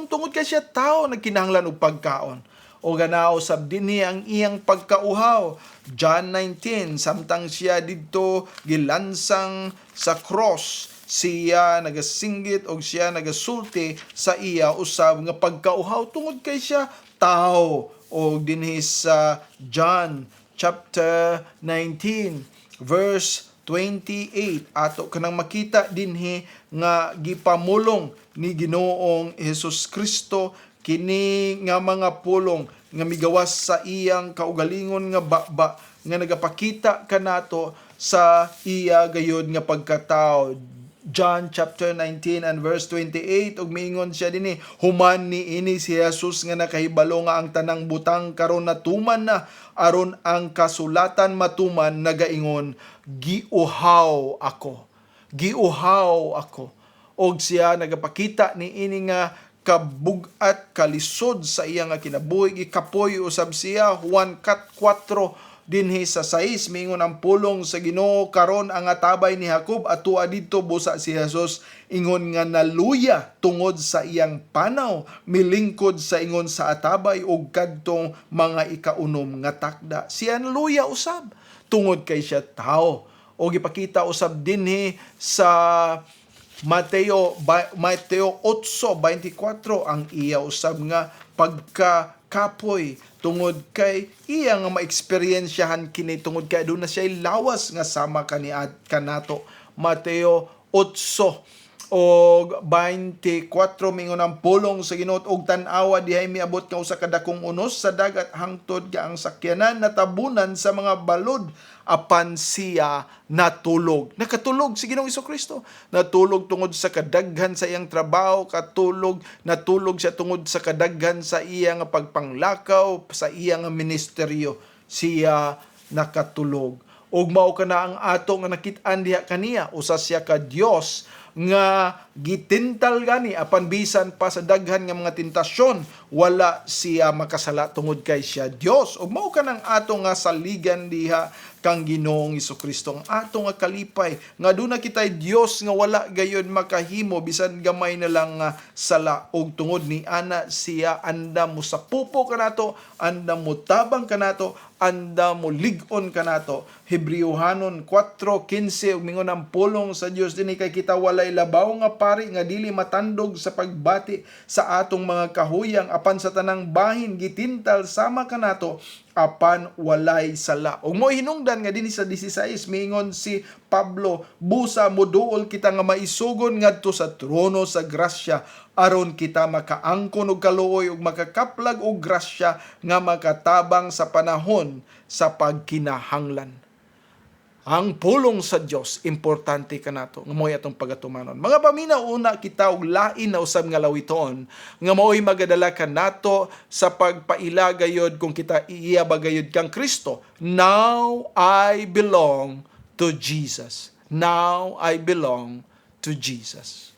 tungod kay siya tao nagkinahanglan og pagkaon. O ganaw sab dinhi ang iyang pagkauhaw. John 19, samtang siya didto gilansang sa cross, siya nagasinggit o siya nagasulti sa iya usab nga pagkauhaw tungod kay siya tao. O dinhi sa John chapter 19 verse 28, ato kanang makita dinhi nga gipamulong ni Ginoong Hesus Kristo kini nga mga pulong nga migawas sa iyang kaugalingon nga baba nga nagapakita kanato sa iya gayud nga pagkatao. John chapter 19 and verse 28, ug miingon siya dinhi, human niini si Jesus nga nakahibalo nga ang tanang butang karon natuman na, aron ang kasulatan matuman nagaingon, giuhaw ako. Og siya nagapakita niini nga kabug-at kalisod sa iya nga kinabuhi, gikapoy usab siya. Juan 4 dinhi sa 6, mingon ang pulong sa Ginoo karon ang atabay ni Jacob, atua didto busa si Jesus, ingon nga naluya tungod sa iyang panaw, milingkod sa ingon sa atabay ug kadtong mga ikaunom nga takda. Siya naluya usab tungod kay siya tao. O gipakita usab dinhi sa Mateo 8:24 ang iya usab nga pagkakapoy tungod kay iya nga ma-experiensyahan kini tungod kay aduna siya lawas nga sama kanato. Mateo 8 og 24 mingon ang pulong sa Ginoo, og tan-awa dihay miabot nga usa ka dakong unos sa dagat hangtod nga ang sakyanan natabunan sa mga balod, apan siya natulog. Nakatulog si Ginoong Jesucristo. Natulog tungod sa kadaghan sa iyang trabaho, natulog siya tungod sa kadaghan sa iyang pagpanglakaw, sa iyang ministeryo. Siya nakatulog. Ug mao kana ang ato nga nakit-an diha kaniya, usa siya ka Dios nga gitintal gani apan bisan pa sa daghan nga mga tentasyon, wala siya makasala tungod kay siya Dios. Ug mao kanang ato nga saligan diha kang Ginoong Jesucristo, ang ato nga kalipay nga aduna kitay Dios nga wala gayon makahimo bisan gamay na lang nga sala, ug tungod ni ana siya anda mo sa pupo kanato, anda mo tabang kanato, anda mo lig-on kanato. Hebrewhanon 4:15, ug mingon ang pulong sa Dios dinhi kay kita walay labaw nga pari nga dili matandog sa pagbati sa atong mga kahuyang, apan sa tanang bahin gitintal sama kanato apan walay sala. Ug mo hinungdan nga dinhi sa 16 mingon si Pablo, busa moduol kita nga maisugon ngadto sa trono sa grasya aron kita makaangkon og kaluoy ug makakaplag og grasya nga makatabang sa panahon sa pagkinahanglan. Ang pulong sa Dios importante kanato nga moy atong pagatumanon. Mga paminaw, una kita og lain na usab nga lawiton nga maoy magadala kanato sa pagpaila gayud kung kita iya bagayud kang Kristo. Now I belong to Jesus. Now I belong to Jesus.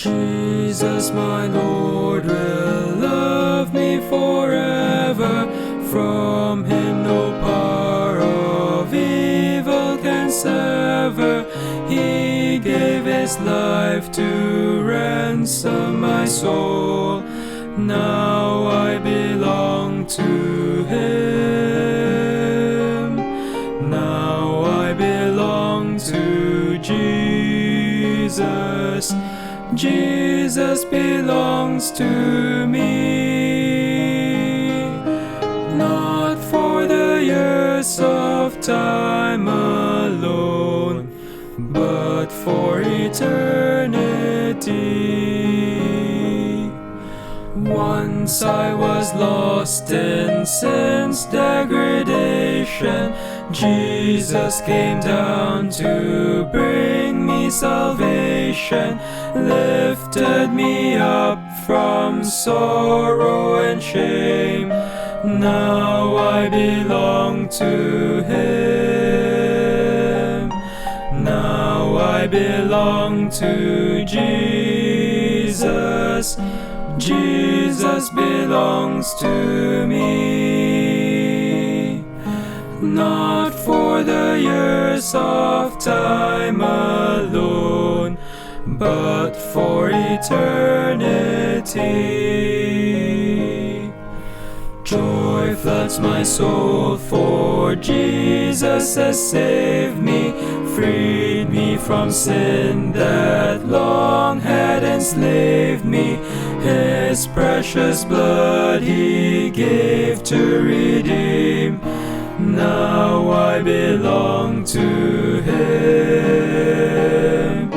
Jesus, my Lord, will love me forever. From him no power of evil can sever. He gave his life to ransom my soul. Now I belong to him. Now I belong to Jesus. Jesus belongs to me, not for the years of time alone, but for eternity. Once I was lost in sin's degradation. Jesus came down to bring me salvation, lifted me up from sorrow and shame. Now I belong to Him. Now I belong to Jesus. Jesus belongs to me. Not for the years of time alone, but for eternity. Joy floods my soul, for Jesus has saved me, freed me from sin that long had enslaved me. His precious blood He gave to redeem. Now I belong to Him.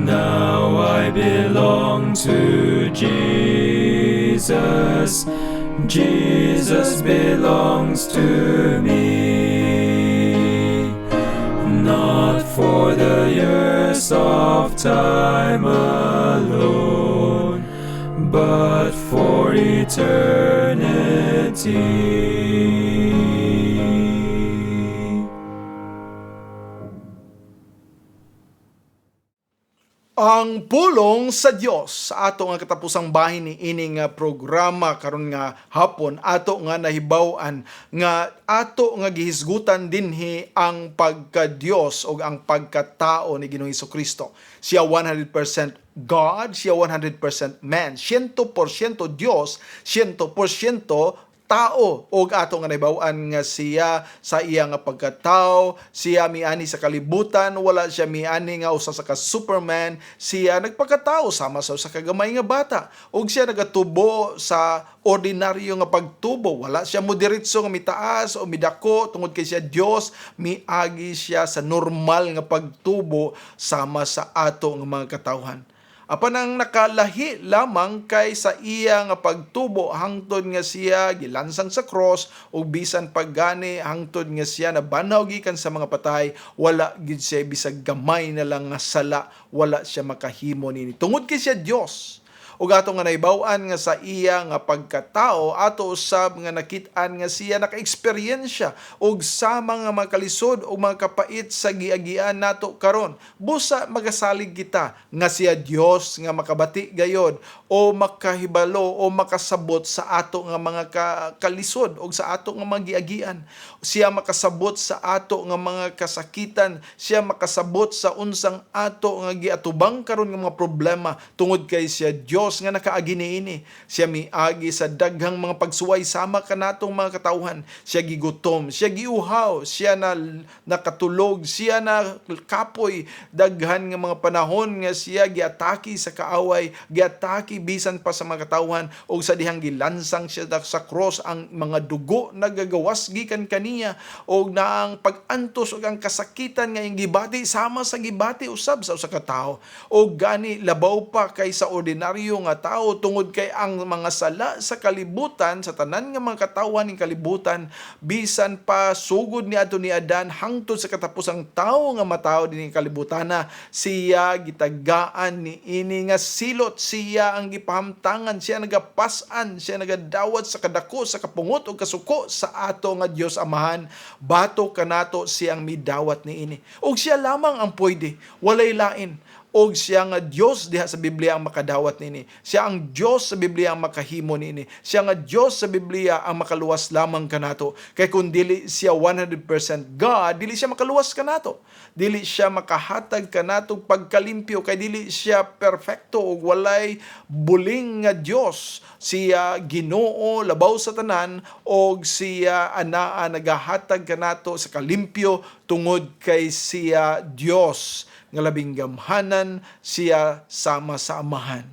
Now I belong to Jesus. Jesus belongs to me. Not for the years of time alone, but for eternity. Ang pulong sa Dios sa ato nga katapusang bahin ni ining programa karon nga hapon, ato nga nahibaw-an nga ato nga gihisgutan dinhi ang pagka-Dios o ang pagkatao ni Ginoong Hesukristo. Siya 100% God, siya 100% man, 100% Dios, 100% tao. Og ato nga nahibaw-an nga siya sa iya nga pagkatao, siya miani sa kalibutan, wala siya miani nga usa sa ka-superman, siya nagpakatao sama sa kagamay nga bata, og siya nagatubo sa ordinaryo nga pagtubo, wala siya mo diretso nga mitaas o midako tungod kay siya Dios, miagi siya sa normal nga pagtubo sama sa ato nga mga katawhan. Apan ang nakalahi lamang kay sa iya nga pagtubo hangtod nga siya gilansang sa cross o bisan paggani hangtod nga siya nabanaw gikan sa mga patay, wala gid siya bisag gamay na lang nga sala, wala siya makahimo nini tungod kay siya Dios. Ug ato nga naibaw-an nga sa iya nga pagkatao, ato usab nga nakit-an nga siya naka-eksperyensya og sama nga mga kalisod o mga kapait sa giagian nato karon. Busa magasalig kita nga siya Dios nga makabati gayod o makahibalo o makasabot sa ato nga mga kalisod o sa ato nga mga giagian. Siya makasabot sa ato nga mga kasakitan, siya makasabot sa unsang ato nga giatubang karon nga mga problema tungod kay siya Dios nga nakaagi niini. Siya miagi sa daghang mga pagsuway sama kanatong mga katawhan. Siya gigutom, siya giuhaw, siya na nakatulog, siya na kapoy, daghan nga mga panahon nga siya giataki sa kaaway, giataki bisan pa sa mga katawhan, og sa dihang gilansang siya sa cross ang mga dugo nagagawas gikan kaniya, og na ang pag-antos og ang kasakitan nga iyang gibati sama sa gibati usab sa usa ka tawo. Og gani labaw pa kaysa ordinaryo nga tao tungod kay ang mga sala sa kalibutan, sa tanan nga mga katawan ning kalibutan, bisan pa sugod ni adto ni Adan hangtod sa katapusang tawo nga matawo dinhi kalibutana, siya gitagaan ni ini nga silot, siya ang gipahamtangan, siya nagapas-an, siya nagadawat sa kadako, sa kapungot o kasuko sa ato nga Dios Amahan. Bato kanato siyang midawat ni ini. Og siya lamang ang pwede, walay lain. Og siya nga Dios diha sa Biblia ang makadawat nini. Siya ang Dios sa Biblia ang makahimo nini. Siya nga Dios sa Biblia ang makaluwas lamang kanato. Kay kung dili siya 100% God, dili siya makaluwas kanato. Dili siya makahatag kanato pagkalimpyo, kay dili siya perfecto og walay buling nga Dios. Siya Ginoo labaw sa tanan, og siya anaa nagahatag kanato sa kalimpyo tungod kay siya Dios nga labing gamhanan, siya sama sa Amahan.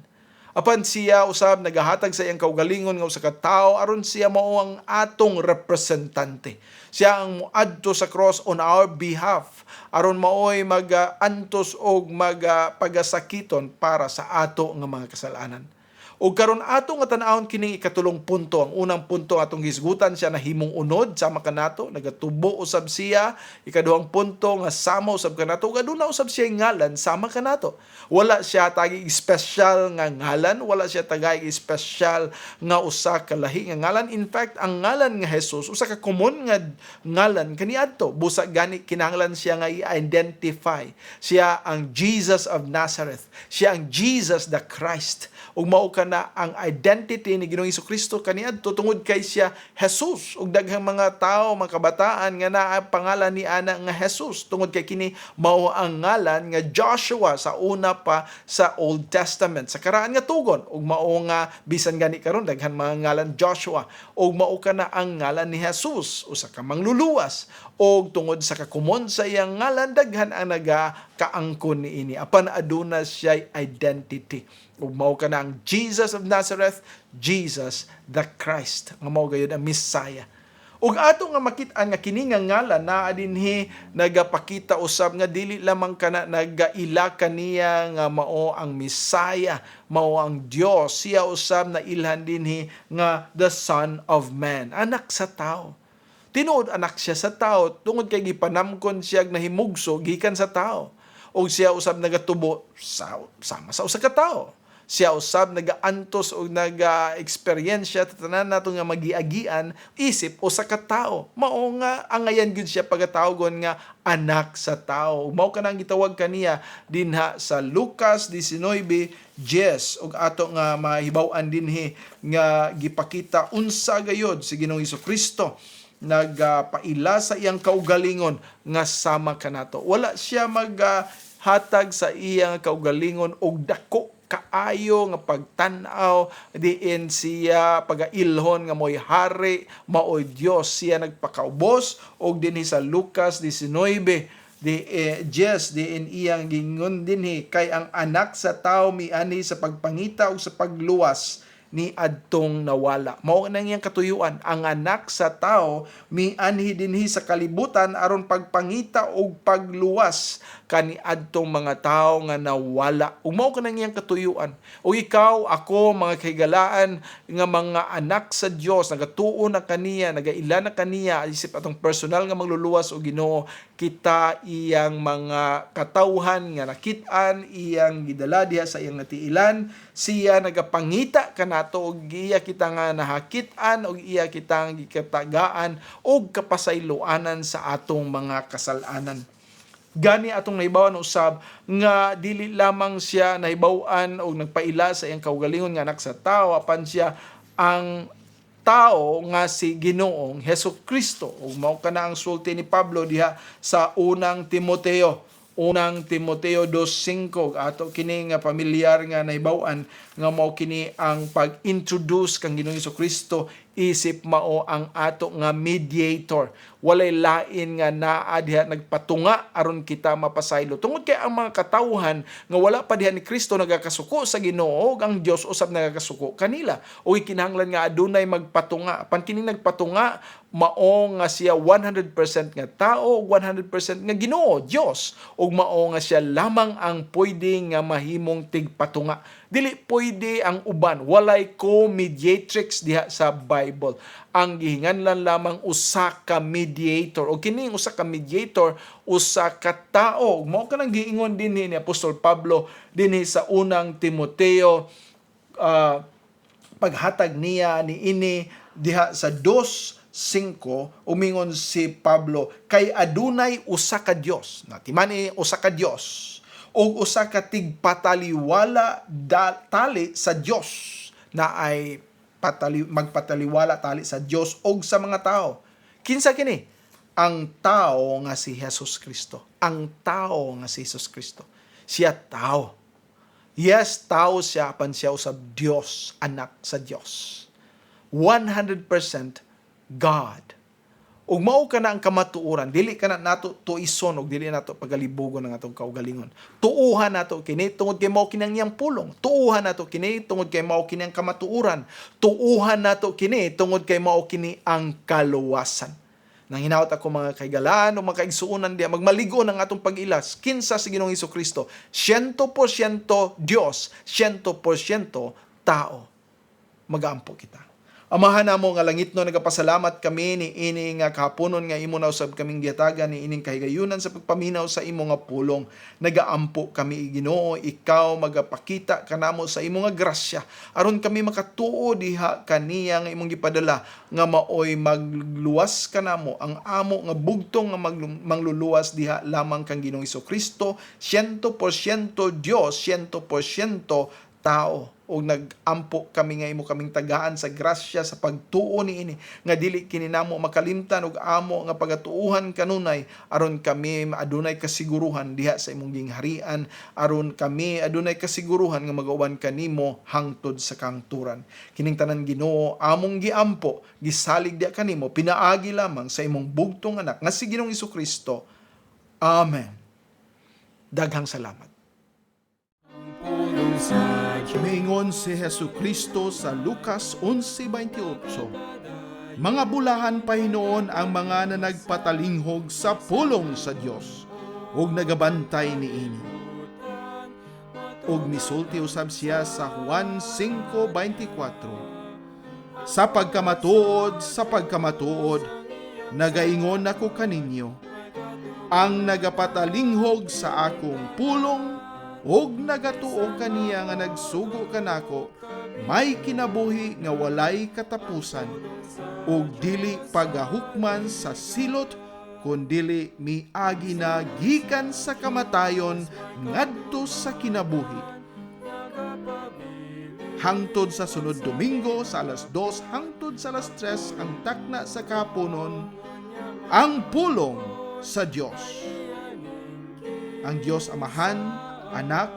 Apan siya usab nagahatag sa iyang kaugalingon nga usa ka tawo aron siya mao ang atong representante. Siya ang moadto sa cross on our behalf aron maoy mag-antos og pagasakiton para sa ato nga mga kasalanan. ug karon ato nga tan-awon kining ikatulong punto. Ang unang punto atong gisgutan siya na himong unod sama kanato, nagatubo usab siya. Ikaduhang punto nga sama usab kanato, ug aduna usab siya ngalan sama kanato. Wala siya tagi special nga ngalan, wala siya tagay special nga usa ka lahi nga ngalan. In fact, ang ngalan nga Jesus usa ka common nga ngalan kaniadto. Busa gani kinahanglan siya nga i-identify. Siya ang Jesus of Nazareth. Siya ang Jesus the Christ. Ug mao kana ang identity ni Ginoong Hesukristo kaniadto tungod kay siya Jesus. Ug daghang mga tao, mga kabataan nga naa pangalan ni ana nga Jesus tungod kay kini mao ang ngalan nga Joshua sa una pa sa Old Testament. Sa karaan nga tugon ug mao nga bisan gani karon daghan mga ngalan Joshua ug mao kana ang ngalan ni Jesus, usa ka mangluluwas. Og tungod sa kakumon sa iyang ngalan daghan ang nagakaangkon niini apan aduna siya identity. Ug mao kana ang Jesus of Nazareth, Jesus the Christ, nga mao gayud ang Messiah. Ug ato nga makit-an nga kini nga ngalan naa dinhi nagapakita usab nga dili lamang kana nagaila kaniya nga mao ang Messiah, mao ang Dios. Siya usab na ilhan dinhi nga the Son of Man, anak sa tao. Tinuod anak siya sa tao tungod kay gipanamkon siya nahimugso gikan sa tao. O siya usab nagatubo sama sa usa ka tao. Siya usab nagaantos o naga-eksperyensya tanan nato nga magiagian isip usa ka tao. Mao nga angayan gyud siya pagkatawgon nga anak sa tao. Mao kanang gitawag kaniya dinha sa Lucas 19:10 ug ato nga mahibaw-an dinhi nga gipakita unsa gayod si Ginoong Hesukristo nagpaila sa iyang kaugalingon nga sama kanato. Wala siya maghatag sa iyang kaugalingon og dako kaayo nga pagtan-aw diin siya pagailhon nga mo'y hari, mao'y Dios. Siya nagpakaubos og dinhi sa Lucas 19 diin iyang gingon dinhi kay ang anak sa tao miani sa pagpangita ug sa pagluwas ni adtong nawala. Mao nang iyang katuyuan, ang anak sa tao mianhi dinhi sa kalibutan aron pagpangita og pagluwas kani adtong mga tao nga nawala. Ug mao kanang iyang katuyuan. O ikaw, ako, mga kahigalaan nga mga anak sa Dios, nagatuo na kaniya, nagaila na kaniya isip atong personal nga magluluwas o Ginoo, kita iyang mga katawhan nga nakit-an, iyang gidala diha sa iyang natiilan, siya nagapangita kanato og iya kita nga nahakit-an og iya kitang gikatagaan og kapasayloanan sa atong mga kasalanan. Gani atong nahibawan usab nga dili lamang siya nahibaw-an og nagpaila sa iyang kaugalingon nga anak sa tao apan siya ang tao nga si Ginoong Hesukristo. Ug mao kana ang sulti ni Pablo diha sa unang Timoteo 2:5 ato kini nga pamilyar nga nahibaw-an nga mao kini ang pag-introduce kang Ginoong Hesukristo isip mao ang ato nga mediator. Walay lain nga naa diha nagpatunga aron kita mapasaylo. Tungod kay ang mga katawhan nga wala pa diha ni Kristo nagakasuko sa Ginoo, ang Dios usab nagakasuko kanila. O kinahanglan nga adunay magpatunga. Pan kini nagpatunga mao nga siya 100% nga tao, 100% nga Ginoo, Dios. Ug mao nga siya lamang ang pwede nga mahimong tigpatunga. Dili pwede ang uban, walay co-mediatrix diha sa Bible. Ang gihinganlan lamang usa ka mediator. O kining usa ka mediator, usa ka tao. Mao kanang giingon dinhi ni Apostol Pablo dinhi sa unang Timoteo, paghatag niya ni ini diha sa 2:5 umingon si Pablo kay adunay usa ka Dios. Natimani usa ka Dios o usa ka tigpataliwala tali sa Dios na ay magpataliwala tali sa Dios o sa mga tao. Kinsa kini? Ang tao nga si Jesus Kristo. Ang tao nga si Jesus Kristo. Siya tao. Yes, tao siya, apan siya usab Dios, anak sa Dios. 100% God. Ug mao kana ang kamatuoran, dili kana nato tuison ug dili nato pagalibugon ang atong kaugalingon. Tuuhan nato kini tungod kay mao kini ang iyang pulong. Tuuhan nato kini tungod kay mao kini ang kamatuoran. Tuuhan nato kini tungod kay mao kini ang kaluwasan. Nanghinaot ako mga kaigalaan o mga kaigsuunan diya, magmaligo ng atong pag-ilas. Kinsa si Ginoong Hesukristo, 100% Diyos, 100% tao. magaampo kita. Amahan namo nga langit no, nagapasalamat kami ni ini nga kahaponon nga imo na usab kaming giyatagan ni ining kahigayunan sa pagpaminaw sa imo nga pulong. Nagaampo kami Ginoo, ikaw magapakita kanamo sa imo nga grasya aron kami makatuo diha kaniya nga imong gipadala nga maoy magluwas kanamo ang amo nga bugtong nga mangluluwas diha lamang kang Ginoong Hesukristo, 100% Dios, 100% tao. O nagampo kami nga imo kaming tagaan sa grasya sa pagtuo niini nga dili kini namo makalimtan og amo nga pagatuuhan kanunay aron kami adunay kasiguruhan diha sa imong gingharian, aron kami adunay kasiguruhan nga magauban kanimo hangtod sa kangturan. Kining tanan Ginoo among giampo, gisalig diha kanimo pinaagi lamang sa imong bugtong anak nga si Ginoong Hesukristo. Amen. Daghang salamat. Pulong sa Mingon si Hesukristo sa Lucas 11:28. Mga bulahan pa hinoon ang mga na nagpatalinghog sa pulong sa Dios ug nagabantay niini. Ug misulti usab siya sa Juan 5:24. Sa pagkamatuod, nagaingon ako kaninyo, ang nagapatalinghog sa akong pulong og nagatuo kaniya nga nagsugo kanako, may kinabuhi nga walay katapusan, og dili pagahukman sa silot, kundili miagi na gikan sa kamatayon ngadto sa kinabuhi. Hangtod sa sunod Domingo sa alas 2 hangtod sa alas 3 ang takna sa kahaponon, ang pulong sa Dios. Ang Dios Amahan, Anak,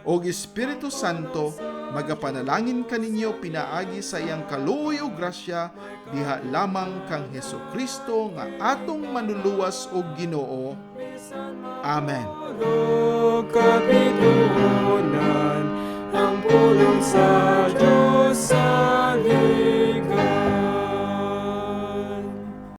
o Espiritu Santo, magapanalangin kaninyo pinaagi sa iyang kaluoy o grasya, diha lamang kang Hesukristo nga atong manluluwas o Ginoo. Amen. Kapitulo